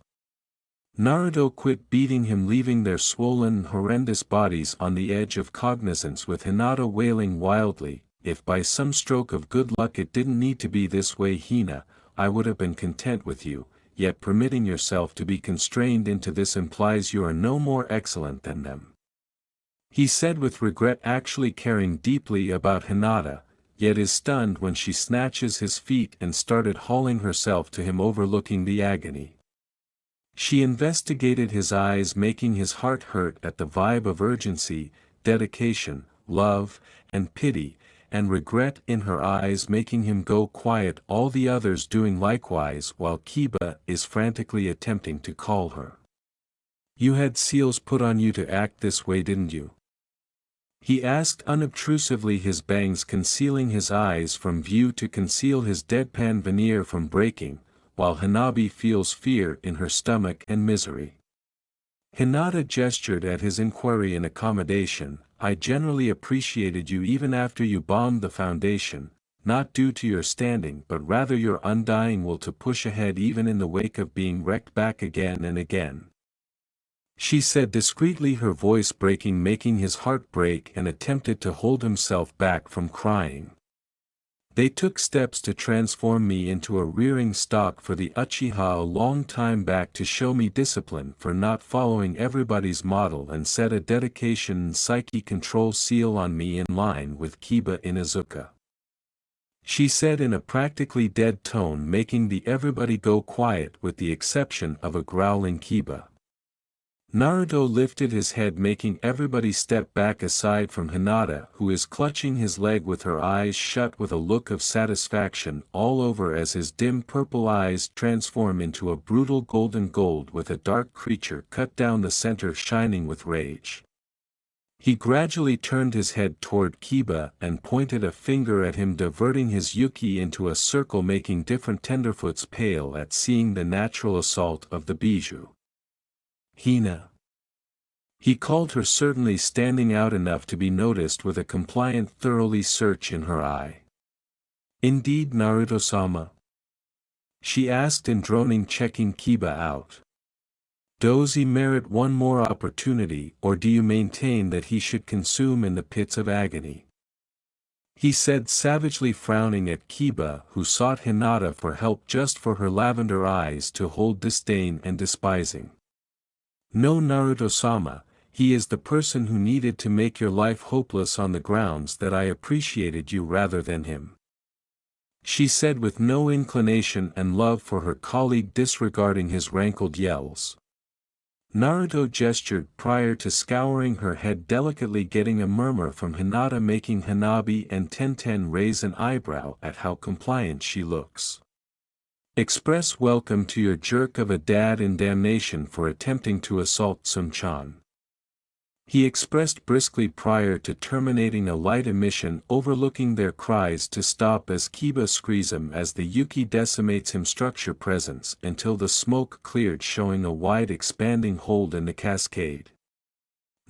Naruto quit beating him, leaving their swollen, horrendous bodies on the edge of cognizance, with Hinata wailing wildly, "If by some stroke of good luck it didn't need to be this way, Hina, I would have been content with you, yet permitting yourself to be constrained into this implies you are no more excellent than them," he said with regret, actually caring deeply about Hinata, yet is stunned when she snatches his feet and started hauling herself to him, overlooking the agony. She investigated his eyes, making his heart hurt at the vibe of urgency, dedication, love, and pity, and regret in her eyes, making him go quiet, all the others doing likewise, while Kiba is frantically attempting to call her. "You had seals put on you to act this way, didn't you?" he asked unobtrusively, his bangs concealing his eyes from view to conceal his deadpan veneer from breaking, while Hanabi feels fear in her stomach and misery. Hinata gestured at his inquiry in accommodation. "I generally appreciated you even after you bombed the Foundation, not due to your standing but rather your undying will to push ahead even in the wake of being wrecked back again and again," she said discreetly, her voice breaking, making his heart break, and attempted to hold himself back from crying. "They took steps to transform me into a rearing stock for the Uchiha a long time back to show me discipline for not following everybody's model, and set a dedication and psyche control seal on me in line with Kiba Inuzuka," she said in a practically dead tone, making the everybody go quiet with the exception of a growling Kiba. Naruto lifted his head, making everybody step back aside from Hinata, who is clutching his leg with her eyes shut with a look of satisfaction all over as his dim purple eyes transform into a brutal golden gold with a dark creature cut down the center shining with rage. He gradually turned his head toward Kiba and pointed a finger at him, diverting his yuki into a circle, making different tenderfoots pale at seeing the natural assault of the bijou. "Hina," he called her, certainly standing out enough to be noticed, with a compliant thoroughly search in her eye. "Indeed, Naruto-sama?" she asked in droning, checking Kiba out. "Does he merit one more opportunity, or do you maintain that he should consume in the pits of agony?" he said savagely, frowning at Kiba, who sought Hinata for help just for her lavender eyes to hold disdain and despising. "No, Naruto-sama, he is the person who needed to make your life hopeless on the grounds that I appreciated you rather than him," she said with no inclination and love for her colleague, disregarding his rankled yells. Naruto gestured prior to scouring her head delicately, getting a murmur from Hinata, making Hanabi and Tenten raise an eyebrow at how compliant she looks. Express welcome to your jerk of a dad in damnation for attempting to assault Sun-chan. He expressed briskly prior to terminating a light emission overlooking their cries to stop as Kiba screams him as the Yuki decimates him structure presence until the smoke cleared showing a wide expanding hold in the cascade.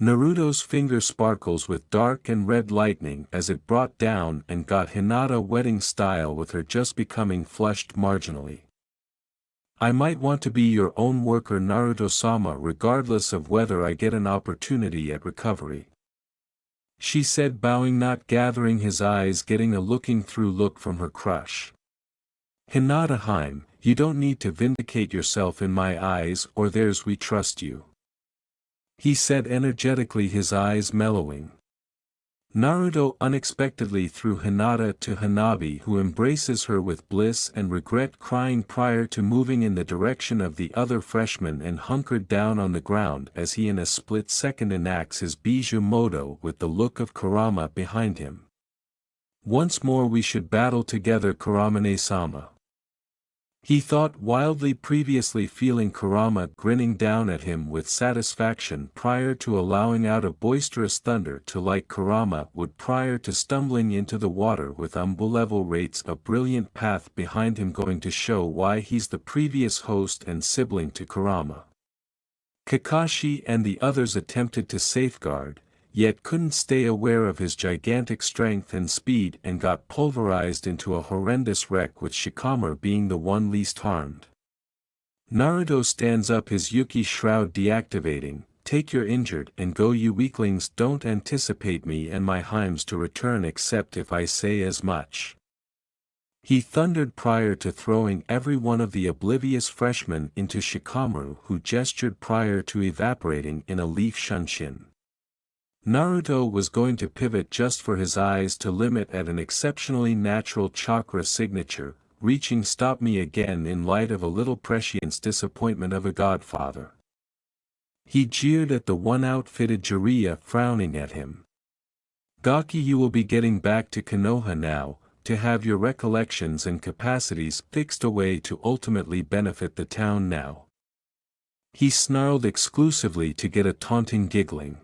Naruto's finger sparkles with dark and red lightning as it brought down and got Hinata wedding style with her just becoming flushed marginally. I might want to be your own worker Naruto-sama regardless of whether I get an opportunity at recovery. She said bowing not gathering his eyes getting a looking through look from her crush. Hinata-hime, you don't need to vindicate yourself in my eyes or theirs we trust you. He said energetically his eyes mellowing. Naruto unexpectedly threw Hinata to Hanabi who embraces her with bliss and regret crying prior to moving in the direction of the other freshman and hunkered down on the ground as he in a split second enacts his Bijou Moto with the look of Kurama behind him. Once more we should battle together Kuramane-sama. He thought wildly previously feeling Kurama grinning down at him with satisfaction prior to allowing out a boisterous thunder to like Kurama would prior to stumbling into the water with level rates a brilliant path behind him going to show why he's the previous host and sibling to Kurama. Kakashi and the others attempted to safeguard, yet couldn't stay aware of his gigantic strength and speed and got pulverized into a horrendous wreck with Shikamaru being the one least harmed. Naruto stands up his Yuki shroud deactivating, take your injured and go you weaklings don't anticipate me and my himes to return except if I say as much. He thundered prior to throwing every one of the oblivious freshmen into Shikamaru who gestured prior to evaporating in a leaf shunshin. Naruto was going to pivot just for his eyes to limit at an exceptionally natural chakra signature, reaching stop me again in light of a little prescience disappointment of a godfather. He jeered at the one-outfitted Jiraiya frowning at him. Gaki you will be getting back to Konoha now, to have your recollections and capacities fixed away to ultimately benefit the town now. He snarled exclusively to get a taunting giggling.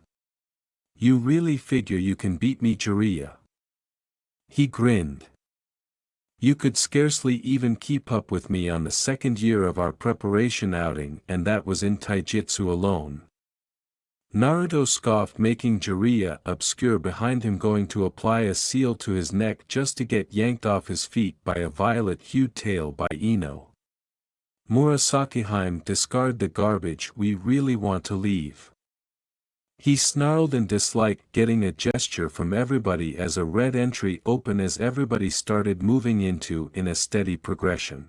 You really figure you can beat me Jiraiya? He grinned. You could scarcely even keep up with me on the second year of our preparation outing and that was in taijutsu alone. Naruto scoffed making Jiraiya obscure behind him going to apply a seal to his neck just to get yanked off his feet by a violet-hued tail by Ino. Murasaki-hime discard the garbage we really want to leave. He snarled and disliked getting a gesture from everybody as a red entry open as everybody started moving into in a steady progression.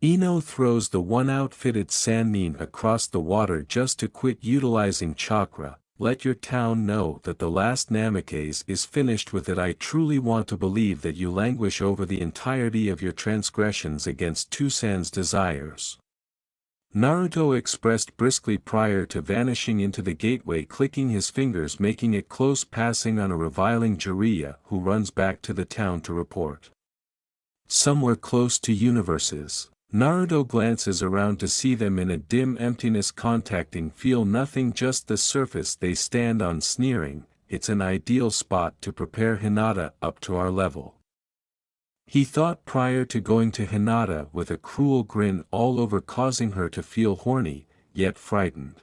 Ino throws the one-outfitted Sannin across the water just to quit utilizing chakra, let your town know that the last Namikaze is finished with it. I truly want to believe that you languish over the entirety of your transgressions against Tusan's desires. Naruto expressed briskly prior to vanishing into the gateway clicking his fingers making it close passing on a reviling Jiraiya who runs back to the town to report. Somewhere close to universes, Naruto glances around to see them in a dim emptiness contacting feel nothing just the surface they stand on sneering, it's an ideal spot to prepare Hinata up to our level. He thought prior to going to Hinata with a cruel grin all over causing her to feel horny, yet frightened.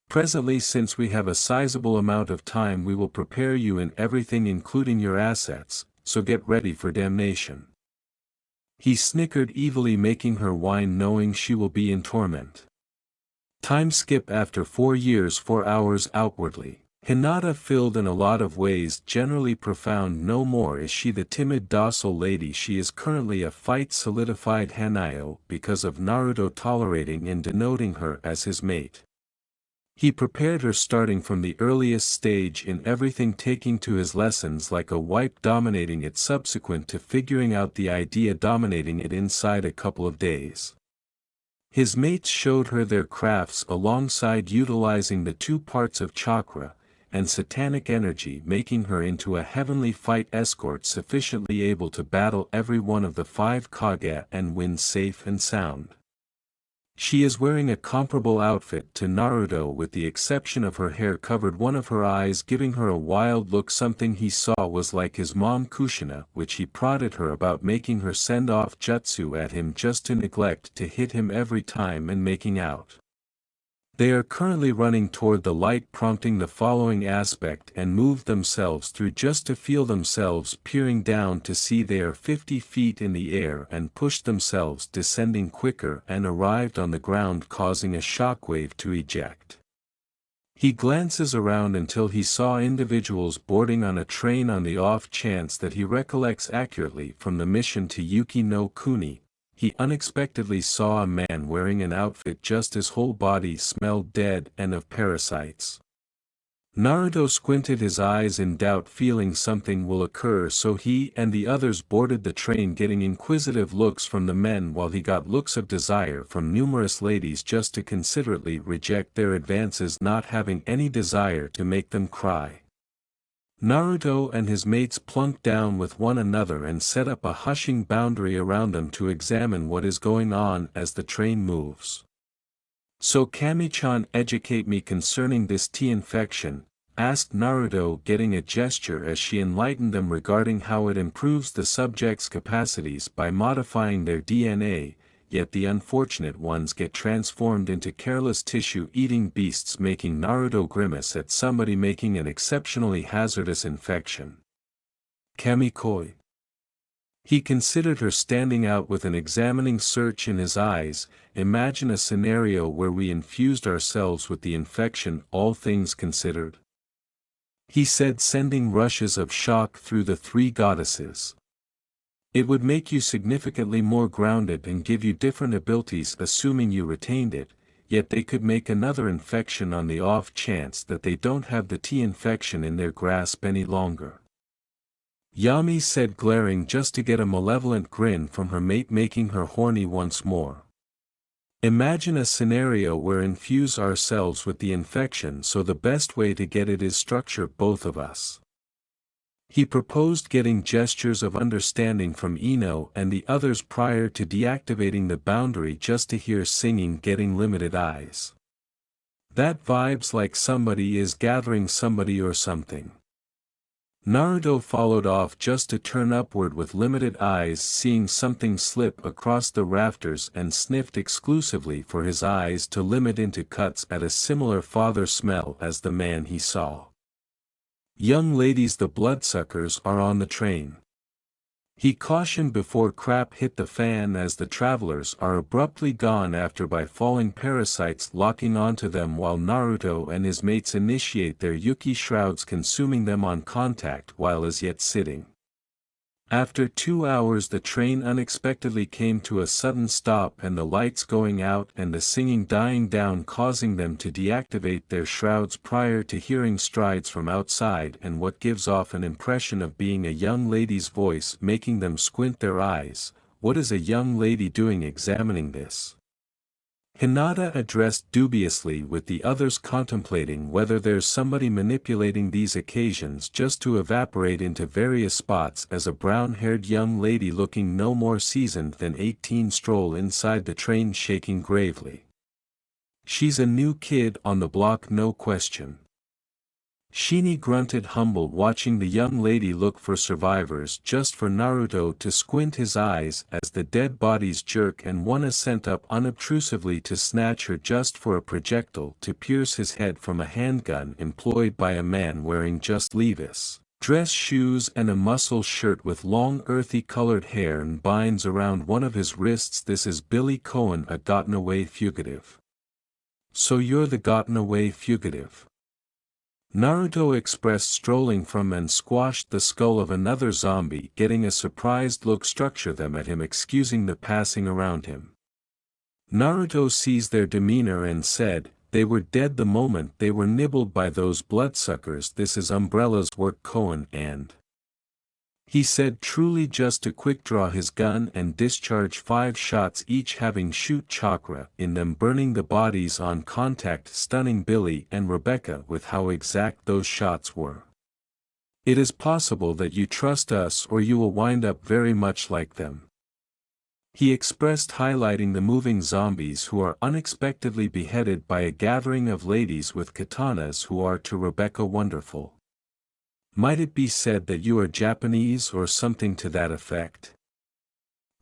Presently since we have a sizable amount of time we will prepare you in everything including your assets, so get ready for damnation. He snickered evilly making her whine knowing she will be in torment. Time skip after 4 years 4 hours outwardly. Hinata filled in a lot of ways generally profound no more is she the timid docile lady she is currently a fight solidified Hanayo because of Naruto tolerating and denoting her as his mate. He prepared her starting from the earliest stage in everything taking to his lessons like a wipe dominating it subsequent to figuring out the idea dominating it inside a couple of days. His mates showed her their crafts alongside utilizing the 2 parts of chakra, and satanic energy, making her into a heavenly fight escort sufficiently able to battle every one of the 5 Kage and win safe and sound. She is wearing a comparable outfit to Naruto with the exception of her hair covered one of her eyes, giving her a wild look. Something he saw was like his mom Kushina, which he prodded her about, making her send off jutsu at him just to neglect to hit him every time and making out. They are currently running toward the light, prompting the following aspect, and move themselves through just to feel themselves peering down to see they are 50 feet in the air, and pushed themselves descending quicker and arrived on the ground, causing a shockwave to eject. He glances around until he saw individuals boarding on a train. On the off chance that he recollects accurately from the mission to Yuki no Kuni, he unexpectedly saw a man wearing an outfit just his whole body smelled dead and of parasites. Naruto squinted his eyes in doubt, feeling something will occur, so he and the others boarded the train, getting inquisitive looks from the men while he got looks of desire from numerous ladies just to considerately reject their advances, not having any desire to make them cry. Naruto and his mates plunked down with one another and set up a hushing boundary around them to examine what is going on as the train moves. "So Kami-chan, educate me concerning this tea infection," asked Naruto, getting a gesture as she enlightened them regarding how it improves the subject's capacities by modifying their DNA, yet the unfortunate ones get transformed into careless tissue-eating beasts, making Naruto grimace at somebody making an exceptionally hazardous infection. "Kamikoi." He considered her, standing out with an examining search in his eyes. "Imagine a scenario where we infused ourselves with the infection, all things considered," he said, sending rushes of shock through the 3 goddesses. "It would make you significantly more grounded and give you different abilities, assuming you retained it, yet they could make another infection on the off chance that they don't have the T infection in their grasp any longer," Yami said, glaring just to get a malevolent grin from her mate, making her horny once more. "Imagine a scenario where infuse ourselves with the infection, so the best way to get it is structure both of us." He proposed, getting gestures of understanding from Ino and the others prior to deactivating the boundary just to hear singing, getting limited eyes. "That vibes like somebody is gathering somebody or something." Naruto followed off just to turn upward with limited eyes, seeing something slip across the rafters, and sniffed exclusively for his eyes to limit into cuts at a similar father smell as the man he saw. "Young ladies, the bloodsuckers are on the train," he cautioned before crap hit the fan, as the travelers are abruptly gone after by falling parasites locking onto them, while Naruto and his mates initiate their Yuki shrouds, consuming them on contact while as yet sitting. After 2 hours the train unexpectedly came to a sudden stop, and the lights going out and the singing dying down, causing them to deactivate their shrouds prior to hearing strides from outside and what gives off an impression of being a young lady's voice, making them squint their eyes. "What is a young lady doing examining this?" Hinata addressed dubiously, with the others contemplating whether there's somebody manipulating these occasions just to evaporate into various spots, as a brown-haired young lady looking no more seasoned than 18 stroll inside the train, shaking gravely. "She's a new kid on the block, no question." Shini grunted, humble, watching the young lady look for survivors, just for Naruto to squint his eyes as the dead bodies jerk and one is sent up unobtrusively to snatch her, just for a projectile to pierce his head from a handgun employed by a man wearing just Levi's dress shoes and a muscle shirt with long earthy colored hair and binds around one of his wrists. "This is Billy Cohen, a gotten away fugitive." "So you're the gotten away fugitive?" Naruto expressed, strolling from and squashed the skull of another zombie, getting a surprised look structure them at him, excusing the passing around him. Naruto sees their demeanor and said, "They were dead the moment they were nibbled by those bloodsuckers. This is Umbrella's work, Cohen, and..." he said, truly just to quick draw his gun and discharge 5 shots, each having shoot chakra in them, burning the bodies on contact, stunning Billy and Rebecca with how exact those shots were. It is possible that you trust us or you will wind up very much like them, he expressed, highlighting the moving zombies who are unexpectedly beheaded by a gathering of ladies with katanas who are to Rebecca wonderful. Might it be said that you are Japanese or something to that effect?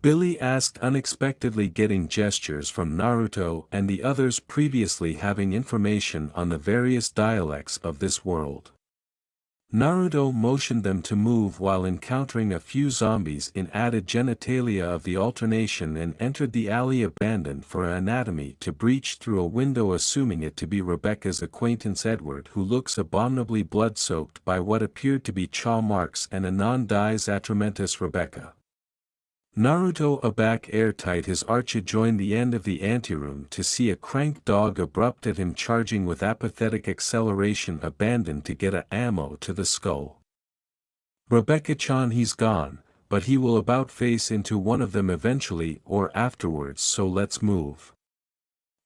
Billy asked, unexpectedly getting gestures from Naruto and the others, previously having information on the various dialects of this world. Naruto motioned them to move while encountering a few zombies in added genitalia of the alternation, and entered the alley abandoned for anatomy to breach through a window, assuming it to be Rebecca's acquaintance Edward, who looks abominably blood-soaked by what appeared to be chaw marks, and anon dies atramentus Rebecca. Naruto, aback airtight, his archer joined the end of the anteroom to see a crank dog abrupt at him, charging with apathetic acceleration, abandoned to get a ammo to the skull. Rebecca-chan, he's gone, but he will about face into one of them eventually or afterwards, so let's move,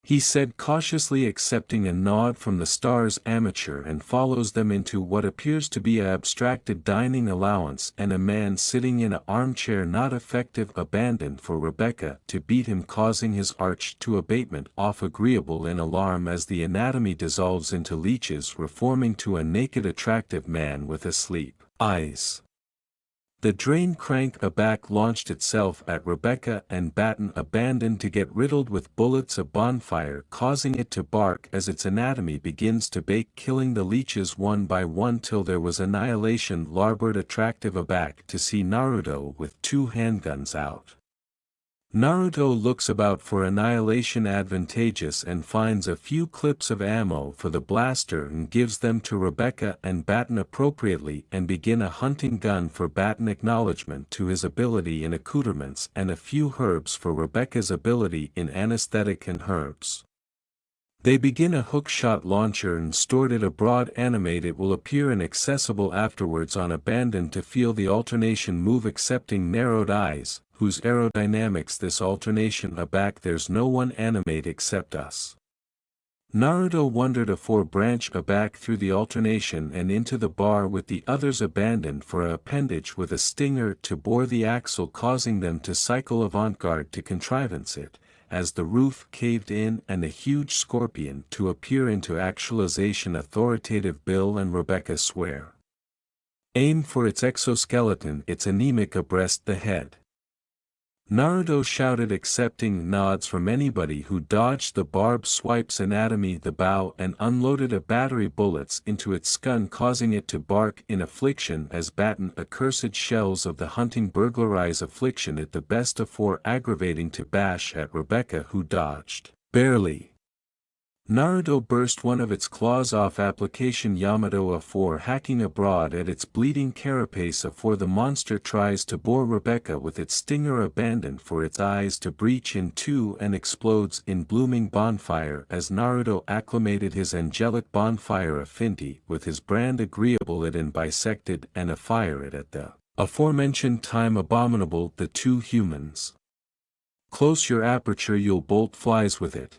he said, cautiously accepting a nod from the Stars amateur, and follows them into what appears to be a abstracted dining allowance, and a man sitting in an armchair not effective, abandoned for Rebecca to beat him, causing his arch to abatement off, agreeable in alarm as the anatomy dissolves into leeches, reforming to a naked attractive man with asleep eyes. The drain crank aback launched itself at Rebecca and Batten, abandoned to get riddled with bullets, a bonfire causing it to bark as its anatomy begins to bake, killing the leeches one by one till there was annihilation. Larboard attractive aback to see Naruto with 2 handguns out. Naruto looks about for annihilation advantageous and finds a few clips of ammo for the blaster and gives them to Rebecca and Batten appropriately, and begin a hunting gun for Batten, acknowledgement to his ability in accoutrements, and a few herbs for Rebecca's ability in anesthetic and herbs. They begin a hookshot launcher and stored it abroad. Animate it will appear inaccessible afterwards on abandon to feel the alternation move, accepting narrowed eyes, whose aerodynamics this alternation aback there's no one animate except us. Naruto wondered a 4-branch aback through the alternation and into the bar with the others, abandoned for a appendage with a stinger to bore the axle, causing them to cycle avant-garde to contrivance it, as the roof caved in and a huge scorpion to appear into actualization. Authoritative Bill and Rebecca swear. Aim for its exoskeleton, its anemic abreast the head. Naruto shouted, accepting nods from anybody who dodged the barb swipes. Anatomy the bow, and unloaded a battery bullets into its skun, causing it to bark in affliction as Batten accursed shells of the hunting burglarize affliction at the best of 4, aggravating to bash at Rebecca, who dodged barely. Naruto burst one of its claws off application Yamato A4, hacking abroad at its bleeding carapace A4. The monster tries to bore Rebecca with its stinger, abandoned for its eyes to breach in 2 and explodes in blooming bonfire as Naruto acclimated his angelic bonfire affinity with his brand agreeable it and bisected and afire it at the aforementioned time. Abominable the 2 humans. Close your aperture, you'll bolt flies with it.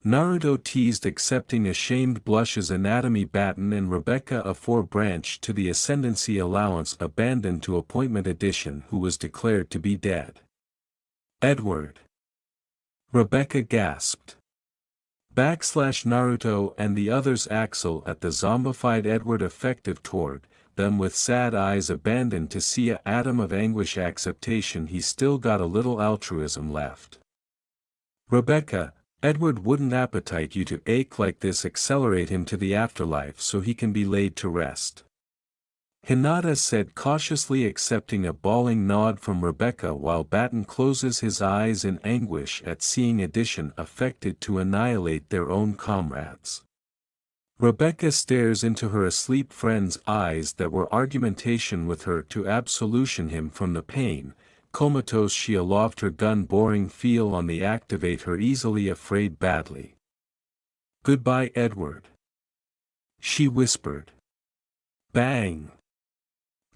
Naruto teased, accepting ashamed blushes. Anatomy Batten and Rebecca a 4-branch to the ascendancy allowance, abandoned to appointment edition, who was declared to be dead. Edward. Rebecca gasped. Naruto and the others axle at the zombified Edward, effective toward them with sad eyes, abandoned to see a atom of anguish. Acceptation, he still got a little altruism left. Rebecca, Edward wouldn't appetite you to ache like this, accelerate him to the afterlife so he can be laid to rest. Hinata said, cautiously accepting a bawling nod from Rebecca, while Batten closes his eyes in anguish at seeing addition affected to annihilate their own comrades. Rebecca stares into her asleep friend's eyes that were argumentation with her to absolution him from the pain. Comatose, she aloft her gun, boring feel on the activate her, easily afraid badly. Goodbye, Edward, she whispered. Bang!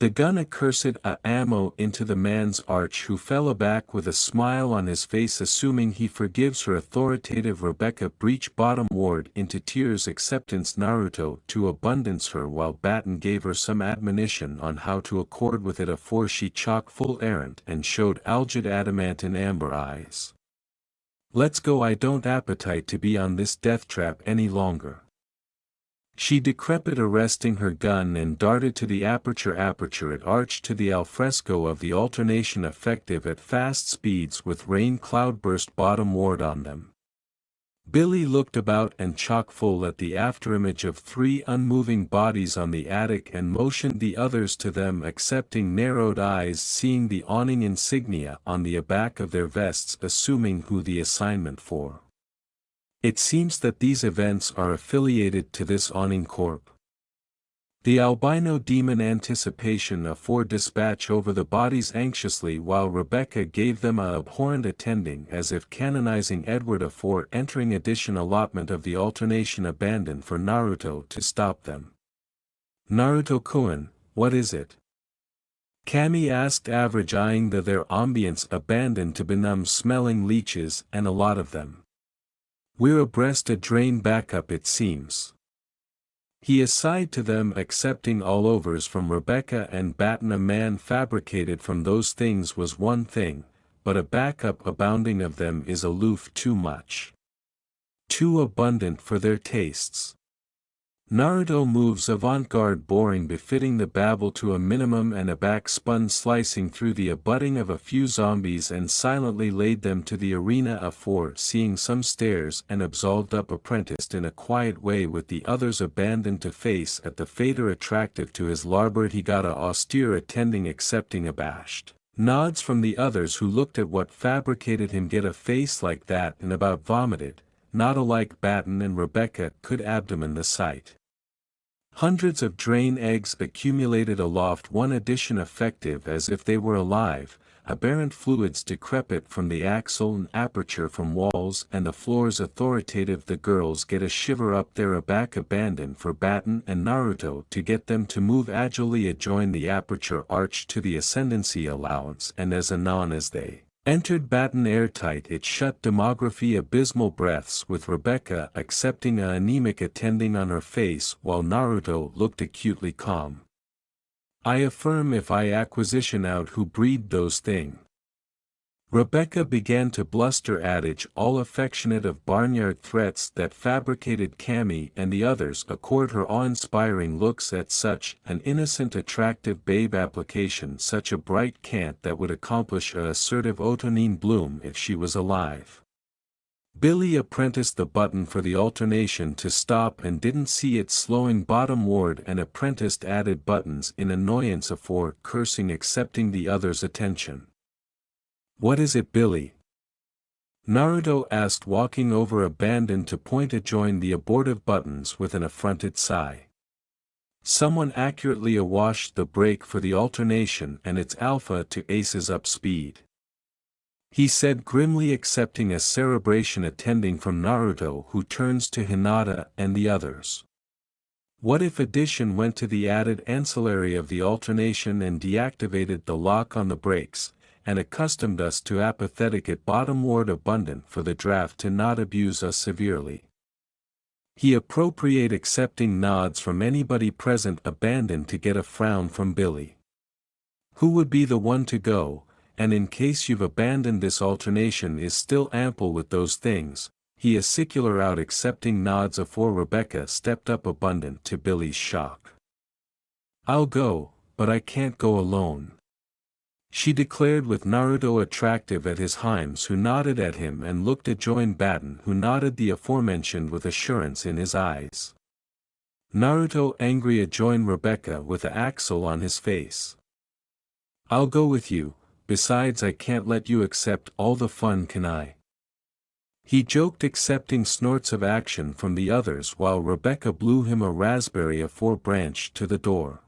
The gun accursed a ammo into the man's arch, who fell aback with a smile on his face, assuming he forgives her authoritative Rebecca breach bottom ward into tears acceptance Naruto to abundance her, while Batten gave her some admonition on how to accord with it afore she chock full errant and showed algid adamantine amber eyes. Let's go, I don't appetite to be on this death trap any longer. She decrepit, arresting her gun, and darted to the aperture it arched to the alfresco of the alternation, effective at fast speeds with rain cloudburst bottom ward on them. Billy looked about and chock full at the afterimage of 3 unmoving bodies on the attic and motioned the others to them, accepting narrowed eyes, seeing the awning insignia on the back of their vests, assuming who the assignment for. It seems that these events are affiliated to this awning corp. The albino demon anticipation afore dispatch over the bodies anxiously, while Rebecca gave them a abhorrent attending, as if canonizing Edward afore entering addition allotment of the alternation abandoned for Naruto to stop them. Naruto-kun, what is it? Kami asked, average eyeing their ambience abandoned to benumb smelling leeches, and a lot of them. We're abreast a drain backup, it seems. He aside to them, accepting all overs from Rebecca and Batten. A man fabricated from those things was one thing, but a backup abounding of them is aloof, too much. Too abundant for their tastes. Naruto moves avant-garde, boring befitting the babble to a minimum, and a back spun slicing through the abutting of a few zombies, and silently laid them to the arena afore seeing some stairs, and absolved up apprenticed in a quiet way, with the others abandoned to face at the fader attractive to his larboard. He got a austere attending, accepting abashed nods from the others, who looked at what fabricated him get a face like that, and about vomited. Not alike Batten and Rebecca could abdomen the sight. Hundreds of drain eggs accumulated aloft, one addition effective as if they were alive, aberrant fluids decrepit from the axle and aperture from walls and the floors authoritative. The girls get a shiver up there, a back abandoned for Batten and Naruto to get them to move agilely adjoin the aperture arch to the ascendancy allowance, and as anon as they entered Batten airtight it shut demography abysmal breaths, with Rebecca accepting a anemic attending on her face, while Naruto looked acutely calm. I affirm, if I acquisition out who breed those thing. Rebecca began to bluster, adage all affectionate of barnyard threats that fabricated Kami and the others accord her awe-inspiring looks at such an innocent attractive babe application, such a bright cant that would accomplish a assertive Otonine bloom if she was alive. Billy apprenticed the button for the alternation to stop and didn't see it slowing bottom ward, and apprenticed added buttons in annoyance afore cursing, accepting the others' attention. What is it, Billy? Naruto asked, walking over abandoned to point adjoin the abortive buttons with an affronted sigh. Someone accurately awashed the brake for the alternation and its alpha to aces up speed. He said grimly, accepting a cerebration attending from Naruto, who turns to Hinata and the others. What if addition went to the added ancillary of the alternation and deactivated the lock on the brakes, and accustomed us to apathetic at bottom ward abundant for the draft to not abuse us severely? He appropriate accepting nods from anybody present, abandoned to get a frown from Billy. Who would be the one to go, and in case you've abandoned this alternation is still ample with those things, he acicular out, accepting nods afore Rebecca stepped up abundant to Billy's shock. I'll go, but I can't go alone, she declared, with Naruto attractive at his heims, who nodded at him and looked adjoin Batten, who nodded the aforementioned with assurance in his eyes. Naruto angry adjoin Rebecca with a axle on his face. I'll go with you, besides I can't let you accept all the fun, can I? He joked, accepting snorts of action from the others, while Rebecca blew him a raspberry afore branch to the door.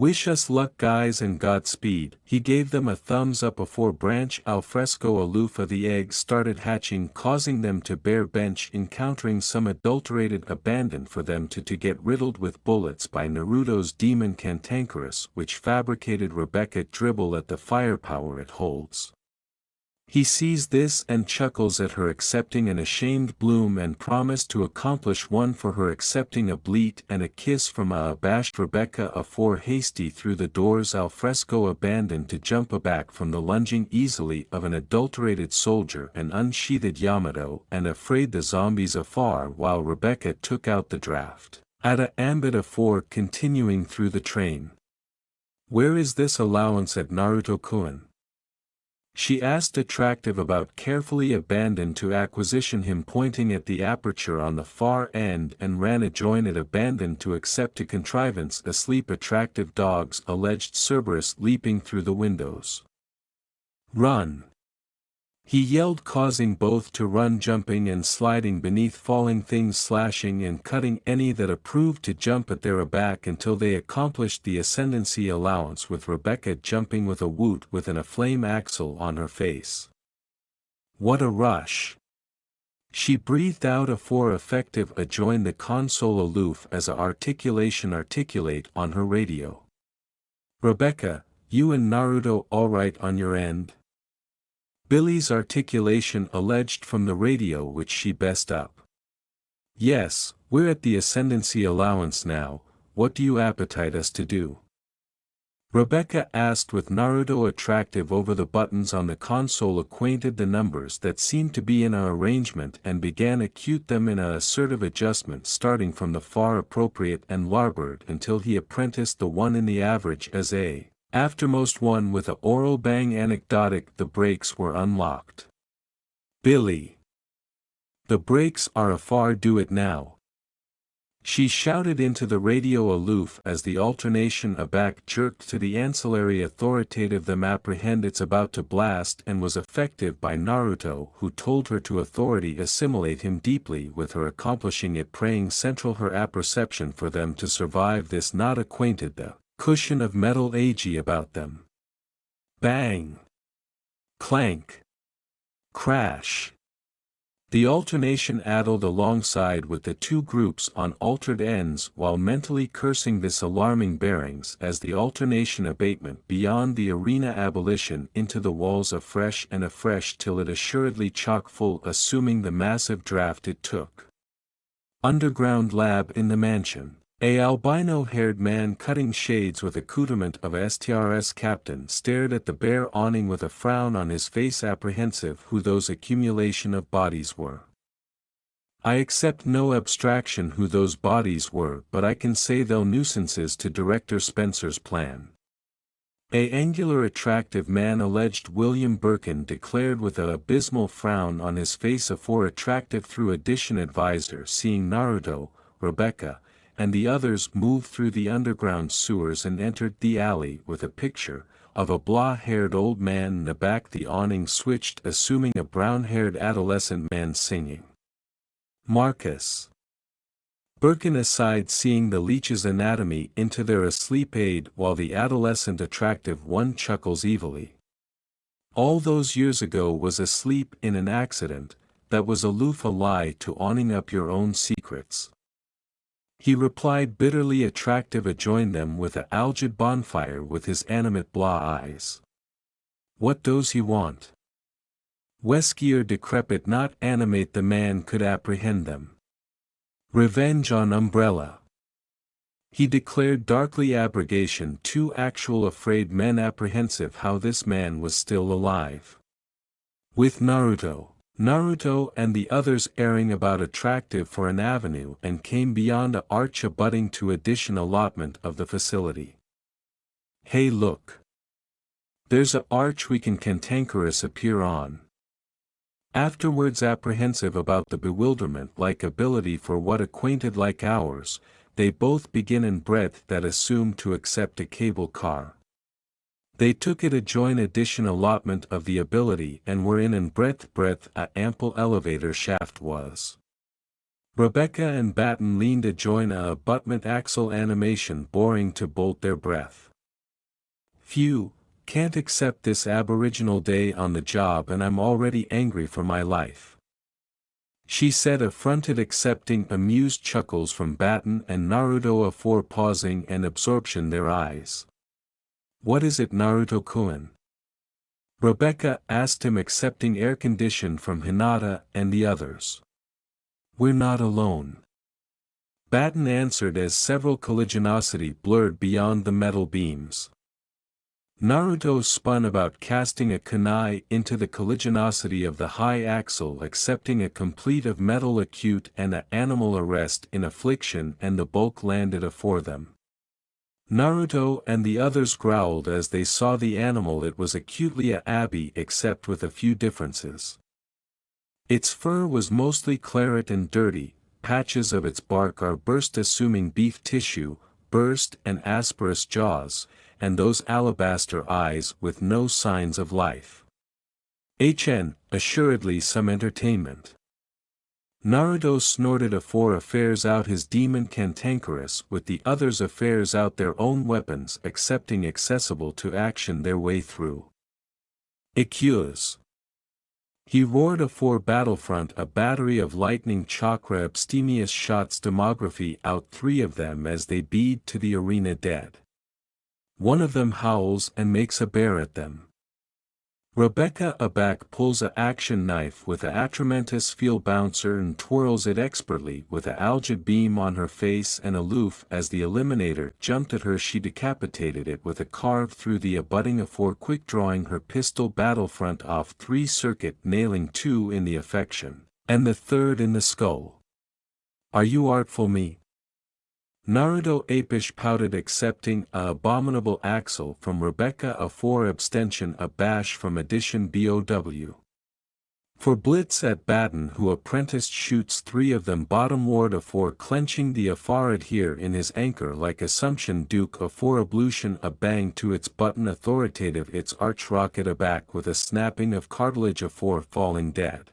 Wish us luck guys and Godspeed. He gave them a thumbs up before branch alfresco aloofa the eggs started hatching, causing them to bare bench, encountering some adulterated abandon for them to get riddled with bullets by Naruto's demon cantankerous, which fabricated Rebecca dribble at the firepower it holds. He sees this and chuckles at her accepting an ashamed bloom and promise to accomplish one for her accepting a bleat and a kiss from a abashed Rebecca afore hasty through the doors alfresco abandoned to jump aback from the lunging easily of an adulterated soldier and unsheathed Yamato and afraid the zombies afar while Rebecca took out the draft. At a ambit afore continuing through the train. Where is this allowance at Naruto-kun? She asked attractive about carefully abandoned to acquisition him pointing at the aperture on the far end and ran a join at abandoned to accept a contrivance asleep attractive dogs alleged Cerberus leaping through the windows. Run! He yelled causing both to run jumping and sliding beneath falling things slashing and cutting any that approved to jump at their aback until they accomplished the ascendancy allowance with Rebecca jumping with a woot with an aflame axle on her face. What a rush! She breathed out afore effective joined the console aloof as a articulation articulate on her radio. Rebecca, you and Naruto alright on your end? Billy's articulation alleged from the radio which she best up. Yes, we're at the ascendancy allowance now, what do you appetite us to do? Rebecca asked with Naruto attractive over the buttons on the console acquainted the numbers that seemed to be in a arrangement and began acute them in a assertive adjustment starting from the far appropriate and larboard until he apprenticed the one in the average as a aftermost one with a oral bang anecdotic. The brakes were unlocked. Billy! The brakes are afar do it now. She shouted into the radio aloof as the alternation aback jerked to the ancillary authoritative them apprehend it's about to blast and was effective by Naruto who told her to authority assimilate him deeply with her accomplishing it praying central her apperception for them to survive this not acquainted the cushion of metal ag about them. Bang! Clank! Crash! The alternation addled alongside with the two groups on altered ends while mentally cursing this alarming bearings as the alternation abatement beyond the arena abolition into the walls afresh and afresh till it assuredly chock full assuming the massive draft it took. Underground lab in the mansion. A albino-haired man cutting shades with accoutrement of a STRS captain stared at the bare awning with a frown on his face apprehensive who those accumulation of bodies were. I accept no abstraction who those bodies were but I can say they'll nuisances to Director Spencer's plan. A angular attractive man alleged William Birkin declared with a abysmal frown on his face afore attractive through addition advisor seeing Naruto, Rebecca, and the others moved through the underground sewers and entered the alley with a picture of a blonde-haired old man in the back the awning switched assuming a brown-haired adolescent man singing. Marcus. Birkin aside seeing the leech's anatomy into their asleep aid while the adolescent attractive one chuckles evilly. All those years ago was asleep in an accident, that was aloof a lie to awning up your own secrets. He replied bitterly attractive adjoined them with a algid bonfire with his animate blah eyes. What does he want? Weskier decrepit not animate the man could apprehend them. Revenge on umbrella. He declared darkly abrogation too actual afraid men apprehensive how this man was still alive. With Naruto and the others airing about attractive for an avenue and came beyond a arch abutting to addition allotment of the facility. Hey look! There's a arch we can cantankerous appear on. Afterwards apprehensive about the bewilderment-like ability for what acquainted like ours, they both begin in breadth that assumed to accept a cable car. They took it a joint addition allotment of the ability and were in breadth a ample elevator shaft was. Rebecca and Batten leaned to join a abutment axle animation boring to bolt their breath. Phew, can't accept this aboriginal day on the job and I'm already angry for my life. She said, affronted, accepting amused chuckles from Batten and Naruto afore pausing and absorption their eyes. What is it, Naruto-kun? Rebecca asked him, accepting air condition from Hinata and the others. We're not alone. Batten answered as several colligiosity blurred beyond the metal beams. Naruto spun about, casting a kunai into the colligiosity of the high axle, accepting a complete of metal acute and a animal arrest in affliction, and the bulk landed afore them. Naruto and the others growled as they saw the animal. It was acutely a abbey, except with a few differences. Its fur was mostly claret and dirty, patches of its bark are burst, assuming beef tissue, burst and asperous jaws, and those alabaster eyes with no signs of life. Assuredly some entertainment. Naruto snorted afore affairs out his demon cantankerous, with the others affairs out their own weapons, accepting accessible to action their way through. Ikkyo's. He roared afore battlefront, a battery of lightning chakra abstemious shots demography out, 3 of them as they bead to the arena dead. One of them howls and makes a bear at them. Rebecca aback pulls a action knife with a atramentus field bouncer and twirls it expertly with a algid beam on her face, and aloof as the eliminator jumped at her she decapitated it with a carve through the abutting afore quick drawing her pistol battlefront off 3 circuit, nailing 2 in the affection, and the 3rd in the skull. Are you artful me? Naruto apish pouted, accepting a abominable axle from Rebecca afore abstention, a bash from addition BOW. For blitz at Batten, who apprenticed shoots 3 of them bottomward afore clenching the afar adhere in his anchor like Assumption Duke afore ablution, a bang to its button authoritative its arch rocket aback with a snapping of cartilage afore falling dead.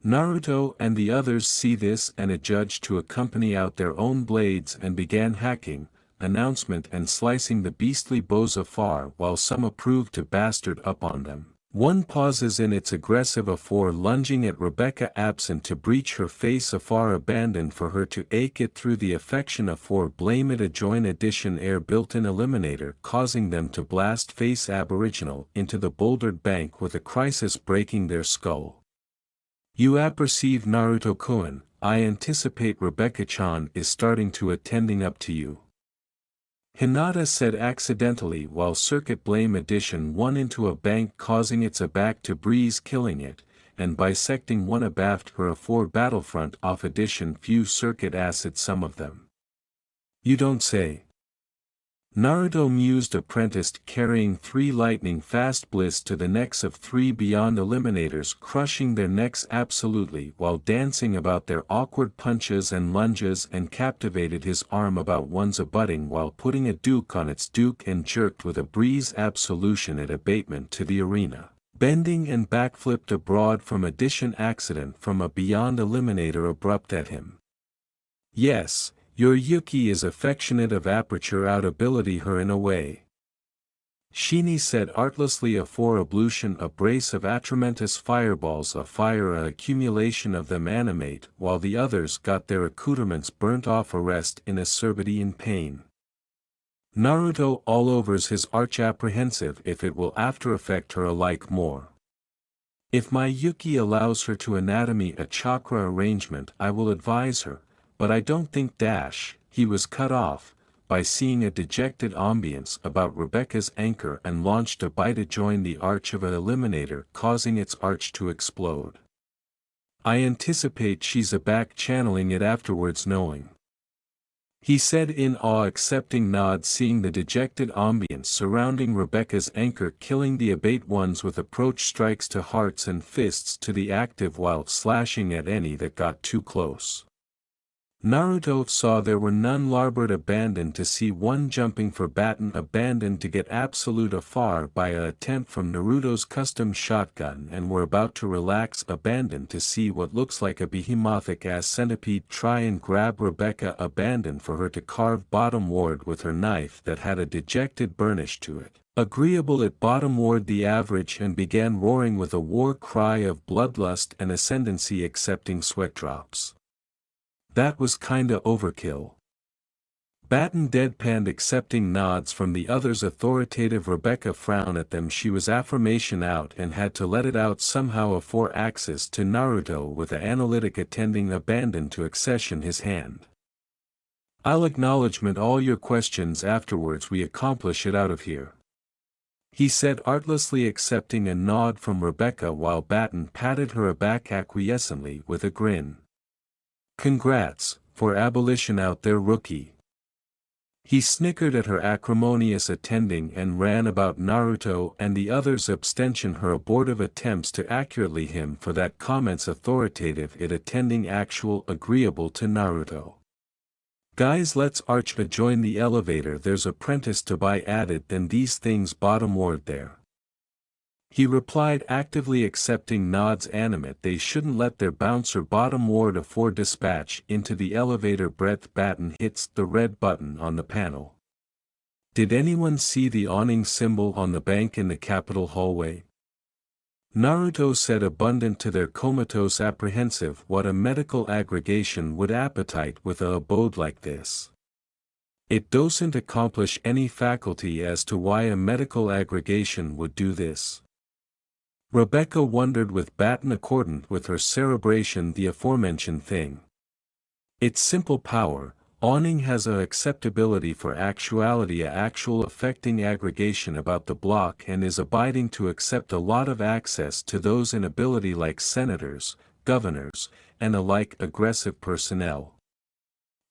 Naruto and the others see this and adjudge to accompany out their own blades and began hacking, announcement and slicing the beastly bows afar, while some approved to bastard up on them. One pauses in its aggressive afore lunging at Rebecca, absent to breach her face afar, abandoned for her to ache it through the affection afore blame it, a join addition air built-in eliminator causing them to blast face aboriginal into the bouldered bank with a crisis breaking their skull. You apperceive, Naruto-kun, I anticipate Rebecca-chan is starting to attending up to you. Hinata said accidentally while circuit blame addition 1 into a bank causing its aback to breeze, killing it, and bisecting 1 abaft her afore battlefront off addition few circuit acid some of them. You don't say. Naruto mused, apprenticed carrying 3 lightning fast bliss to the necks of 3 beyond eliminators, crushing their necks absolutely while dancing about their awkward punches and lunges, and captivated his arm about one's abutting while putting a duke on its duke and jerked with a breeze absolution at abatement to the arena, bending and backflipped abroad from addition accident from a beyond eliminator abrupt at him. Yes. Your Yuki is affectionate of aperture out ability her in a way. Shini said artlessly afore ablution, a brace of atramentus fireballs afire, a accumulation of them animate, while the others got their accoutrements burnt off, arrest in acerbity in pain. Naruto all overs his arch, apprehensive if it will after affect her alike more. If my Yuki allows her to anatomy a chakra arrangement I will advise her. But I don't think he was cut off, by seeing a dejected ambience about Rebecca's anchor and launched a bite to join the arch of an eliminator causing its arch to explode. I anticipate she's aback channeling it afterwards knowing. He said in awe, accepting nod, seeing the dejected ambience surrounding Rebecca's anchor killing the abate ones with approach strikes to hearts and fists to the active while slashing at any that got too close. Naruto saw there were none larboard abandoned to see one jumping for baton abandoned to get absolute afar by a attempt from Naruto's custom shotgun and were about to relax abandoned to see what looks like a behemothic ass centipede try and grab Rebecca abandoned for her to carve bottom ward with her knife that had a dejected burnish to it. Agreeable it bottom ward the average and began roaring with a war cry of bloodlust and ascendancy accepting sweat drops. That was kinda overkill. Batten deadpanned accepting nods from the others authoritative Rebecca frowned at them she was affirmation out and had to let it out somehow afore access to Naruto with a analytic attending abandoned to accession his hand. I'll acknowledgement all your questions afterwards we accomplish it out of here. He said artlessly accepting a nod from Rebecca while Batten patted her aback acquiescently with a grin. Congrats, for abolition out there rookie. He snickered at her acrimonious attending and ran about Naruto and the others' abstention her abortive attempts to accurately him for that comments authoritative it attending actual agreeable to Naruto. Guys let's arch join the elevator there's apprentice to buy added then these things bottom ward there. He replied actively accepting nods animate they shouldn't let their bouncer bottom ward afore dispatch into the elevator breadth Batten hits the red button on the panel. Did anyone see the awning symbol on the bank in the Capitol hallway? Naruto said abundant to their comatose apprehensive what a medical aggregation would appetite with a abode like this. It doesn't accomplish any faculty as to why a medical aggregation would do this. Rebecca wondered with Batten accordant with her cerebration the aforementioned thing. Its simple power, awning has a acceptability for actuality a actual affecting aggregation about the block and is abiding to accept a lot of access to those in ability like senators, governors, and alike aggressive personnel.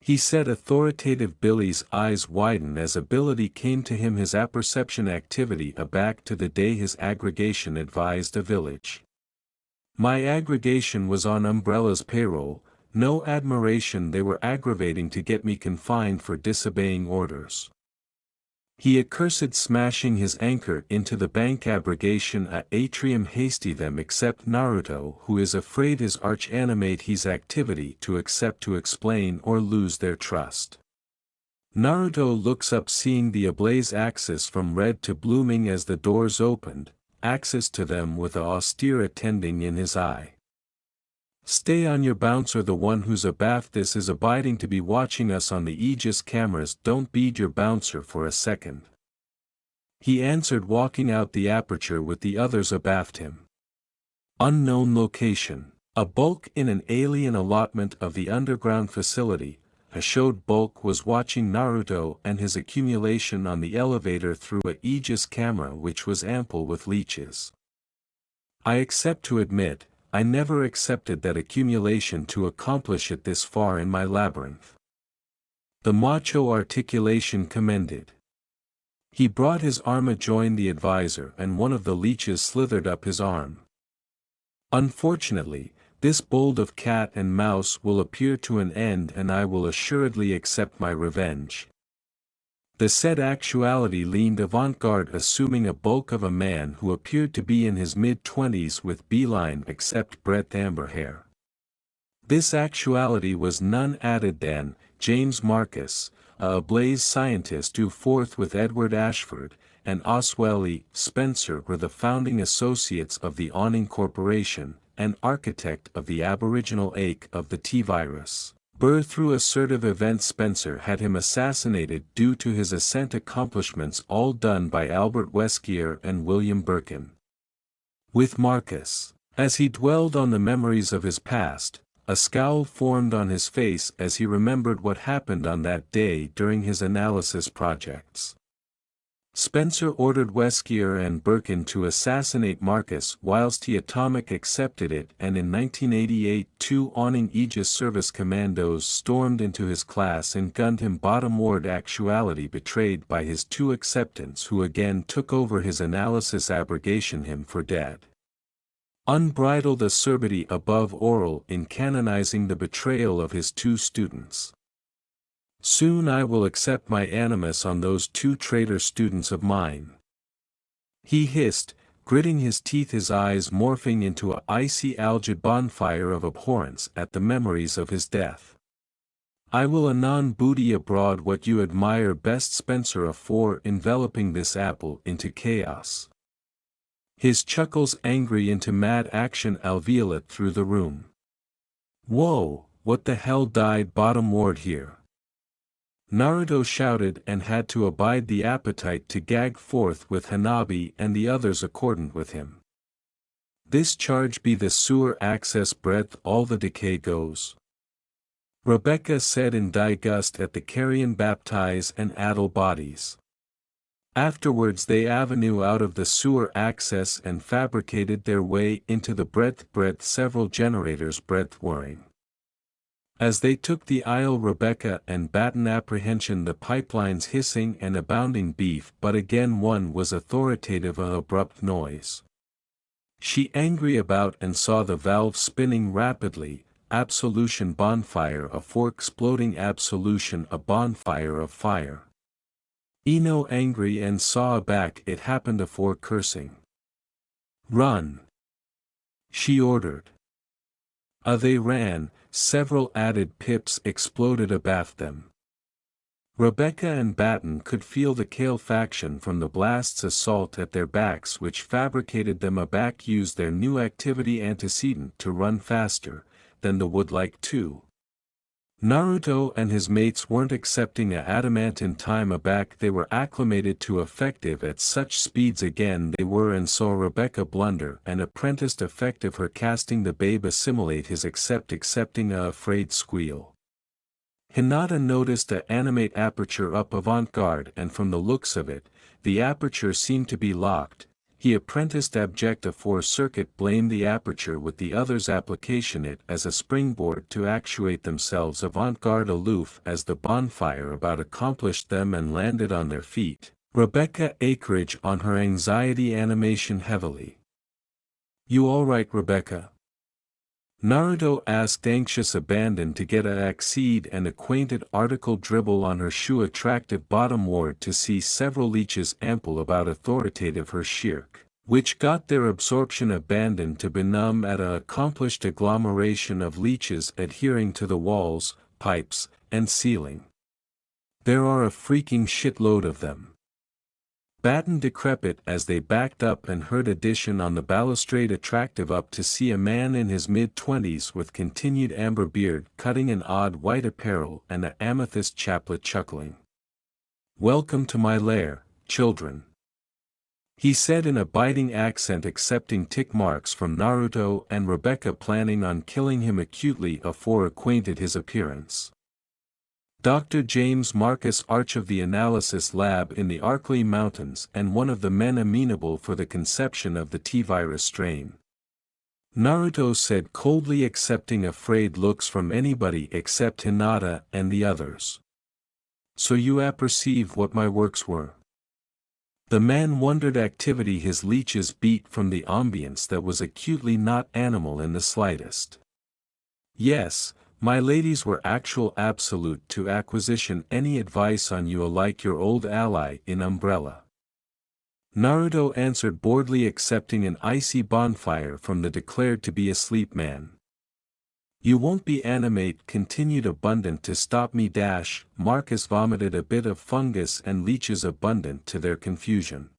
He said authoritative Billy's eyes widened as ability came to him his apperception activity aback to the day his aggregation advised a village. My aggregation was on Umbrella's payroll, no admiration they were aggravating to get me confined for disobeying orders. He accursed smashing his anchor into the bank abrogation a atrium hasty them except Naruto who is afraid his arch animate his activity to accept to explain or lose their trust. Naruto looks up seeing the ablaze axis from red to blooming as the doors opened, axis to them with a austere attending in his eye. Stay on your bouncer the one who's abaft this is abiding to be watching us on the Aegis cameras don't bead your bouncer for a second. He answered walking out the aperture with the others abaft him. Unknown location. A bulk in an alien allotment of the underground facility, a showed bulk was watching Naruto and his accumulation on the elevator through a Aegis camera which was ample with leeches. I accept to admit, I never accepted that accumulation to accomplish it this far in my labyrinth. The macho articulation commended. He brought his arm adjoin the advisor and one of the leeches slithered up his arm. Unfortunately, this bold of cat and mouse will appear to an end and I will assuredly accept my revenge. The said actuality leaned avant-garde assuming a bulk of a man who appeared to be in his mid-twenties with beeline except breadth amber hair. This actuality was none added than James Marcus, a ablaze scientist who forth with Edward Ashford, and Oswell E. Spencer were the founding associates of the Awning Corporation, and architect of the aboriginal ache of the T-virus. Burr through assertive events Spencer had him assassinated due to his ascent accomplishments all done by Albert Weskier and William Birkin. With Marcus, as he dwelled on the memories of his past, a scowl formed on his face as he remembered what happened on that day during his analysis projects. Spencer ordered Weskier and Birkin to assassinate Marcus whilst he atomic accepted it and in 1988 two Awning Aegis Service Commandos stormed into his class and gunned him bottom ward actuality betrayed by his two acceptants who again took over his analysis abrogation him for dead. Unbridled acerbity above oral in canonizing the betrayal of his two students. Soon I will accept my animus on those two traitor students of mine. He hissed, gritting his teeth, his eyes morphing into a icy algid bonfire of abhorrence at the memories of his death. I will anon booty abroad what you admire best, Spencer, afore enveloping this apple into chaos. His chuckles angry into mad action alveolate through the room. Whoa, what the hell died bottom ward here? Naruto shouted and had to abide the appetite to gag forth with Hanabi and the others accordant with him. This charge be the sewer access breadth all the decay goes. Rebecca said in disgust at the carrion baptize and addle bodies. Afterwards they avenue out of the sewer access and fabricated their way into the breadth several generators breadth whirring. As they took the aisle, Rebecca and Batten apprehension the pipeline's hissing and abounding beef, but again one was authoritative of abrupt noise. She angry about and saw the valve spinning rapidly, absolution bonfire afore exploding absolution a bonfire of fire. Ino angry and saw aback it happened afore cursing. Run! She ordered. They ran, several added pips exploded abaft them. Rebecca and Batten could feel the calefaction from the blast's assault at their backs, which fabricated them aback, used their new activity antecedent to run faster than the would like to. Naruto and his mates weren't accepting a adamantine time aback, they were acclimated to effective at such speeds again they were, and saw Rebecca blunder and apprenticed effective her casting the babe assimilate his accepting a afraid squeal. Hinata noticed a animate aperture up avant-garde, and from the looks of it, the aperture seemed to be locked. He apprenticed abject afore circuit blamed the aperture with the others application it as a springboard to actuate themselves avant-garde aloof as the bonfire about accomplished them and landed on their feet. Rebecca acreage on her anxiety animation heavily. You alright, Rebecca? Naruto asked, anxious abandon to get a accede and acquainted article dribble on her shoe attractive bottom ward to see several leeches ample about authoritative her shirk, which got their absorption abandoned to benumb at a accomplished agglomeration of leeches adhering to the walls, pipes, and ceiling. There are a freaking shitload of them. Batten decrepit as they backed up and heard addition on the balustrade attractive up to see a man in his mid-twenties with continued amber beard cutting an odd white apparel and a amethyst chaplet chuckling. Welcome to my lair, children. He said in a biting accent, accepting tick marks from Naruto and Rebecca, planning on killing him acutely afore acquainted his appearance. Dr. James Marcus Arch of the Analysis Lab in the Arkley Mountains and one of the men amenable for the conception of the T-virus strain. Naruto said coldly, accepting afraid looks from anybody except Hinata and the others. So you apperceive what my works were? The man wondered activity his leeches beat from the ambience that was acutely not animal in the slightest. Yes, my ladies were actual absolute to acquisition. Any advice on you alike your old ally in umbrella? Naruto answered boredly, accepting an icy bonfire from the declared to be asleep man. You won't be animate, continued abundant to stop me dash. Marcus vomited a bit of fungus and leeches abundant to their confusion.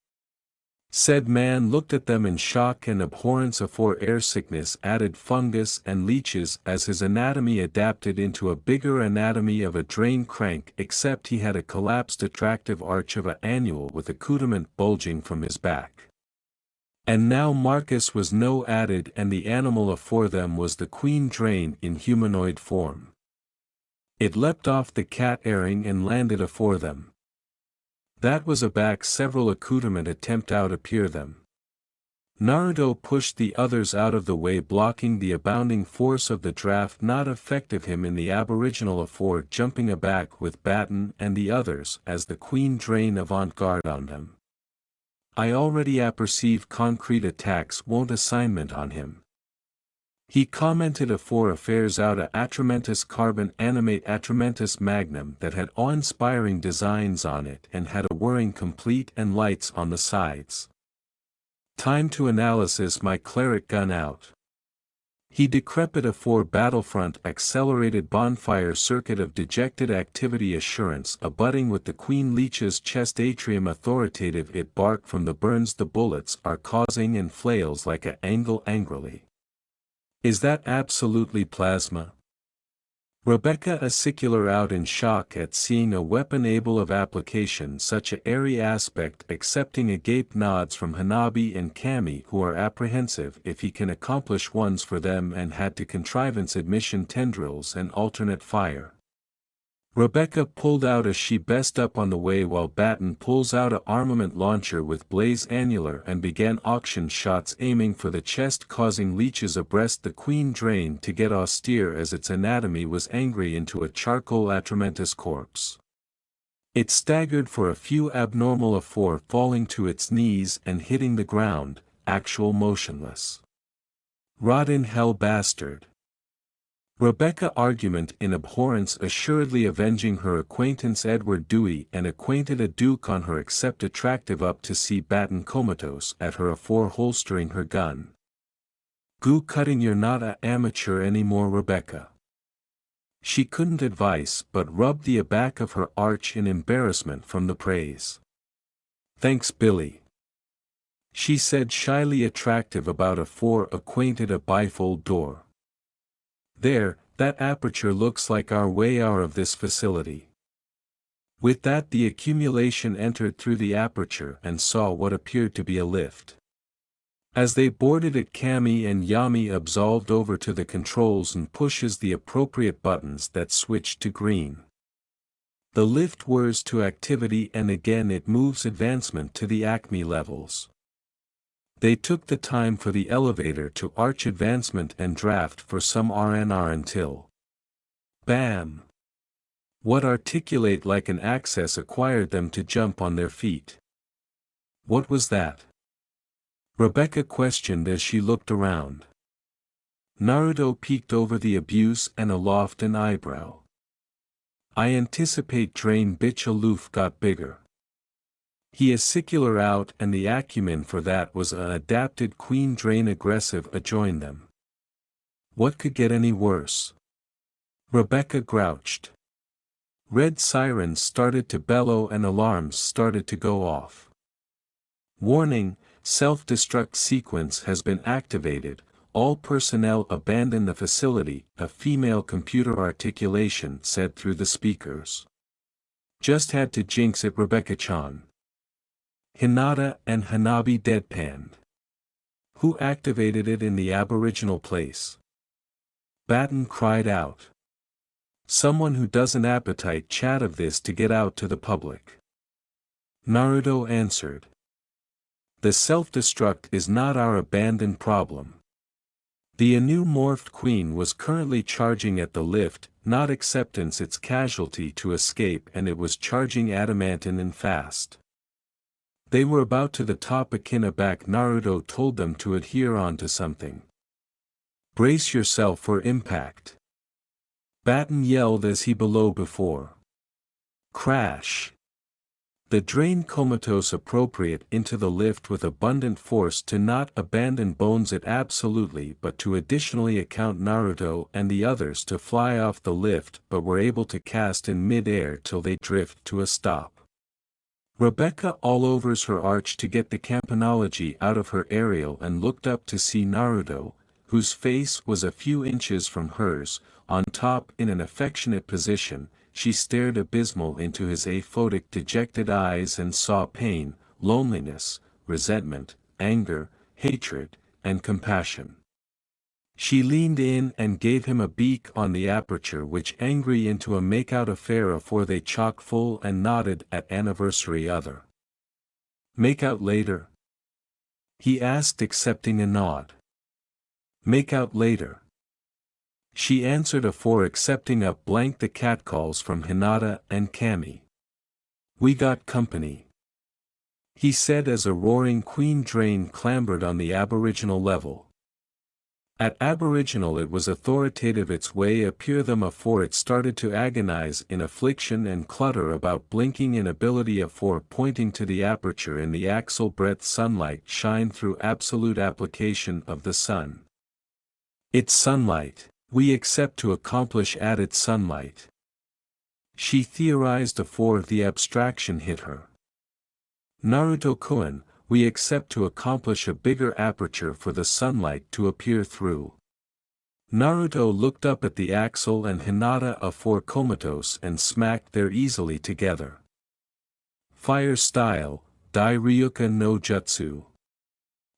Said man looked at them in shock and abhorrence afore air sickness added fungus and leeches as his anatomy adapted into a bigger anatomy of a drain crank, except he had a collapsed attractive arch of a annual with accoutrement bulging from his back. And now Marcus was no added, and the animal afore them was the queen drain in humanoid form. It leapt off the cat airing and landed afore them. That was aback several accoutrement attempt out appear them. Naruto pushed the others out of the way, blocking the abounding force of the draft not effective him in the aboriginal afore jumping aback with Batten and the others as the queen drain avant-garde on them. I already apperceive concrete attacks won't assignment on him. He commented afore affairs out a Atramentus carbon animate Atramentus magnum that had awe-inspiring designs on it and had a whirring complete and lights on the sides. Time to analysis my cleric gun out. He decrepit afore battlefront accelerated bonfire circuit of dejected activity assurance abutting with the Queen Leech's chest atrium authoritative it bark from the burns the bullets are causing and flails like a angle angrily. Is that absolutely plasma? Rebecca acicular out in shock at seeing a weapon able of application such a airy aspect accepting agape nods from Hanabi and Kami who are apprehensive if he can accomplish ones for them and had to contrivance admission tendrils and alternate fire. Rebecca pulled out as she best up on the way while Batten pulls out a armament launcher with blaze annular and began auction shots aiming for the chest causing leeches abreast the queen drain to get austere as its anatomy was angry into a charcoal Atramentus corpse. It staggered for a few abnormal afore falling to its knees and hitting the ground, actual motionless. Rot in hell bastard. Rebecca argument in abhorrence assuredly avenging her acquaintance Edward Dewey and acquainted a duke on her except attractive up to see Batten comatose at her afore holstering her gun. Goo cutting you're not a amateur anymore Rebecca. She couldn't advise but rubbed the aback of her arch in embarrassment from the praise. Thanks Billy. She said shyly attractive about afore acquainted a bifold door. There, that aperture looks like our way out of this facility. With that the accumulation entered through the aperture and saw what appeared to be a lift. As they boarded it Kami and Yami absolved over to the controls and pushes the appropriate buttons that switched to green. The lift whirs to activity and again it moves advancement to the Acme levels. They took the time for the elevator to arch advancement and draft for some RNR until. Bam! What articulate like an access acquired them to jump on their feet. What was that? Rebecca questioned as she looked around. Naruto peeked over the abuse and aloft an eyebrow. I anticipate drain bitch aloof got bigger. He acicular out and the acumen for that was a adapted queen drain aggressive adjoin them. What could get any worse? Rebecca grouched. Red sirens started to bellow and alarms started to go off. Warning, self-destruct sequence has been activated, all personnel abandon the facility, a female computer articulation said through the speakers. Just had to jinx it Rebecca-chan. Hinata and Hanabi deadpanned. Who activated it in the aboriginal place? Batten cried out. Someone who doesn't appetite chat of this to get out to the public. Naruto answered. The self-destruct is not our abandoned problem. The anew morphed queen was currently charging at the lift, not acceptance its casualty to escape and it was charging adamantine and fast. They were about to the top Akina back Naruto told them to adhere on to something. Brace yourself for impact. Batten yelled as he below before. Crash. The drain comatose appropriate into the lift with abundant force to not abandon bones it absolutely but to additionally account Naruto and the others to fly off the lift but were able to cast in mid-air till they drift to a stop. Rebecca all overs her arch to get the campanology out of her aerial and looked up to see Naruto, whose face was a few inches from hers, on top in an affectionate position. She stared abysmal into his aphotic dejected eyes and saw pain, loneliness, resentment, anger, hatred, and compassion. She leaned in and gave him a beak on the aperture which angry into a make-out affair afore they chock full and nodded at anniversary other. Make out later? He asked accepting a nod. Make out later. She answered afore accepting up blank the catcalls from Hinata and Kami. We got company. he said as a roaring queen drain clambered on the aboriginal level. At aboriginal it was authoritative its way appear them afore it started to agonize in affliction and clutter about blinking inability afore pointing to the aperture in the axle breadth sunlight shine through absolute application of the sun. It's sunlight, we accept to accomplish added sunlight. She theorized afore the abstraction hit her. Naruto Kun, we accept to accomplish a bigger aperture for the sunlight to appear through. Naruto looked up at the axle and Hinata afore comatose and smacked there easily together. Fire style, Dai Ryuka no Jutsu.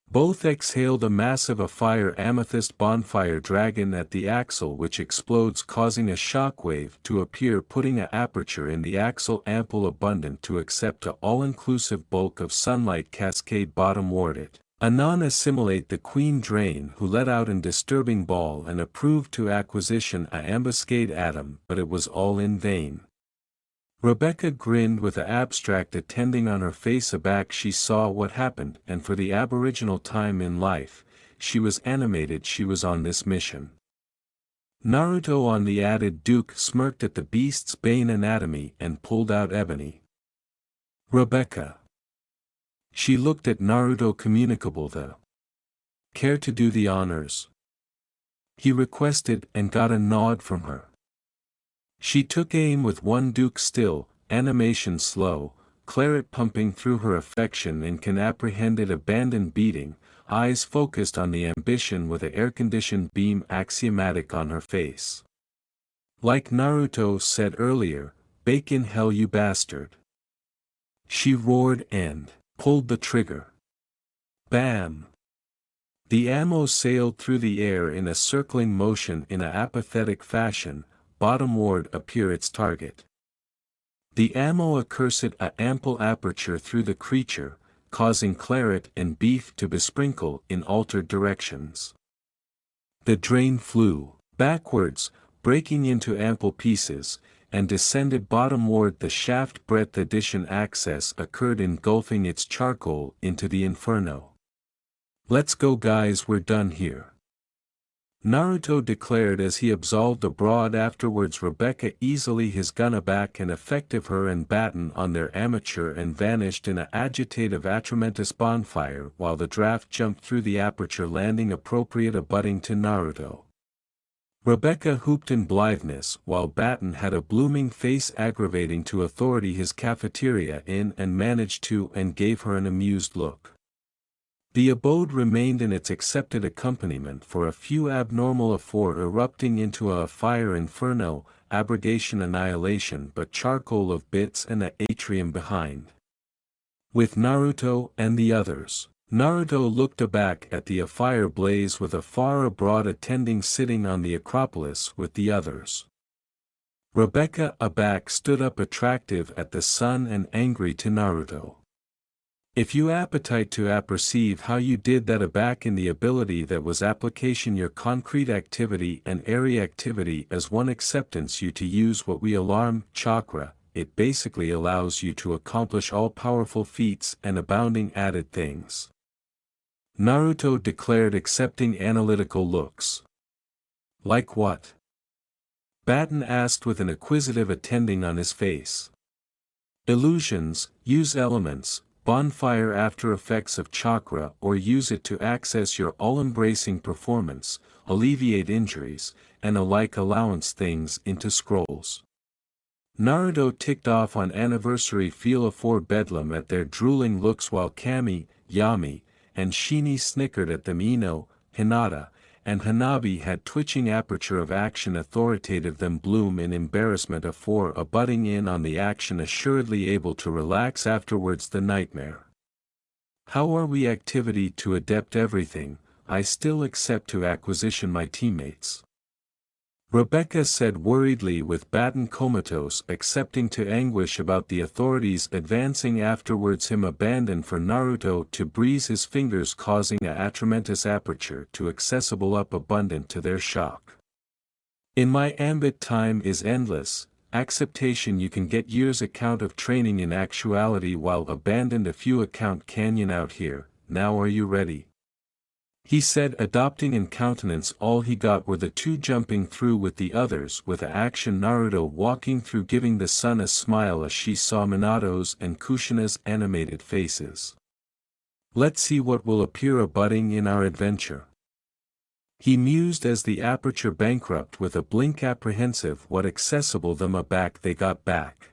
Both exhaled a massive afire amethyst bonfire dragon at the axle which explodes causing a shockwave to appear putting a aperture in the axle ample abundant to accept a all-inclusive bulk of sunlight cascade bottomward it. Anon assimilate the queen drain who let out in disturbing ball and approved to acquisition a ambuscade atom but it was all in vain. Rebecca grinned with a abstract attending on her face aback she saw what happened and for the aboriginal time in life, she was animated she was on this mission. Naruto on the added Duke smirked at the beast's bane anatomy and pulled out ebony. Rebecca. She looked at Naruto communicable though. Care to do the honors? He requested and got a nod from her. She took aim with one Duke still, animation slow, claret pumping through her affection and can apprehend it abandoned beating, eyes focused on the ambition with a air-conditioned beam axiomatic on her face. Like Naruto said earlier, bake in hell you bastard. She roared and pulled the trigger. Bam! The ammo sailed through the air in a circling motion in a apathetic fashion, bottomward appear its target. The ammo accursed a ample aperture through the creature, causing claret and beef to besprinkle in altered directions. The drain flew backwards, breaking into ample pieces, and descended bottomward. The shaft breadth addition access occurred engulfing its charcoal into the inferno. Let's go guys, we're done here. Naruto declared as he absolved abroad afterwards Rebecca easily his gun aback and effective her and batten on their amateur and vanished in a agitative atramentus bonfire while the draft jumped through the aperture landing appropriate abutting to Naruto. Rebecca hooped in blitheness while Batten had a blooming face aggravating to authority his cafeteria in and managed to and gave her an amused look. The abode remained in its accepted accompaniment for a few abnormal afore erupting into a fire inferno, abrogation annihilation but charcoal of bits and a atrium behind. With Naruto and the others. Naruto looked aback at the afire blaze with a far abroad attending sitting on the Acropolis with the others. Rebecca aback stood up attractive at the sun and angry to Naruto. If you appetite to apperceive how you did that aback in the ability that was application your concrete activity and airy activity as one acceptance you to use what we alarm chakra, it basically allows you to accomplish all powerful feats and abounding added things. Naruto declared accepting analytical looks. Like what? Batten asked with an acquisitive attending on his face. Illusions, use elements, bonfire after effects of chakra or use it to access your all-embracing performance, alleviate injuries, and alike allowance things into scrolls. Naruto ticked off on anniversary feel afore Bedlam at their drooling looks while Kami, Yami, and Shini snickered at them Ino, Hinata, and Hanabi had twitching aperture of action authoritative them bloom in embarrassment afore abutting in on the action assuredly able to relax afterwards the nightmare. How are we activity to adept everything, I still accept to acquisition my teammates. Rebecca said worriedly with Batten comatose accepting to anguish about the authorities advancing afterwards him abandoned for Naruto to breeze his fingers causing a atramentus aperture to accessible up abundant to their shock. In my ambit time is endless, acceptation you can get years account of training in actuality while abandoned a few account canyon out here, now are you ready? He said, adopting in countenance all he got were the two jumping through with the others with a action Naruto walking through giving the sun a smile as she saw Minato's and Kushina's animated faces. Let's see what will appear abutting in our adventure. He mused as the aperture bankrupt with a blink apprehensive what accessible them a back they got back.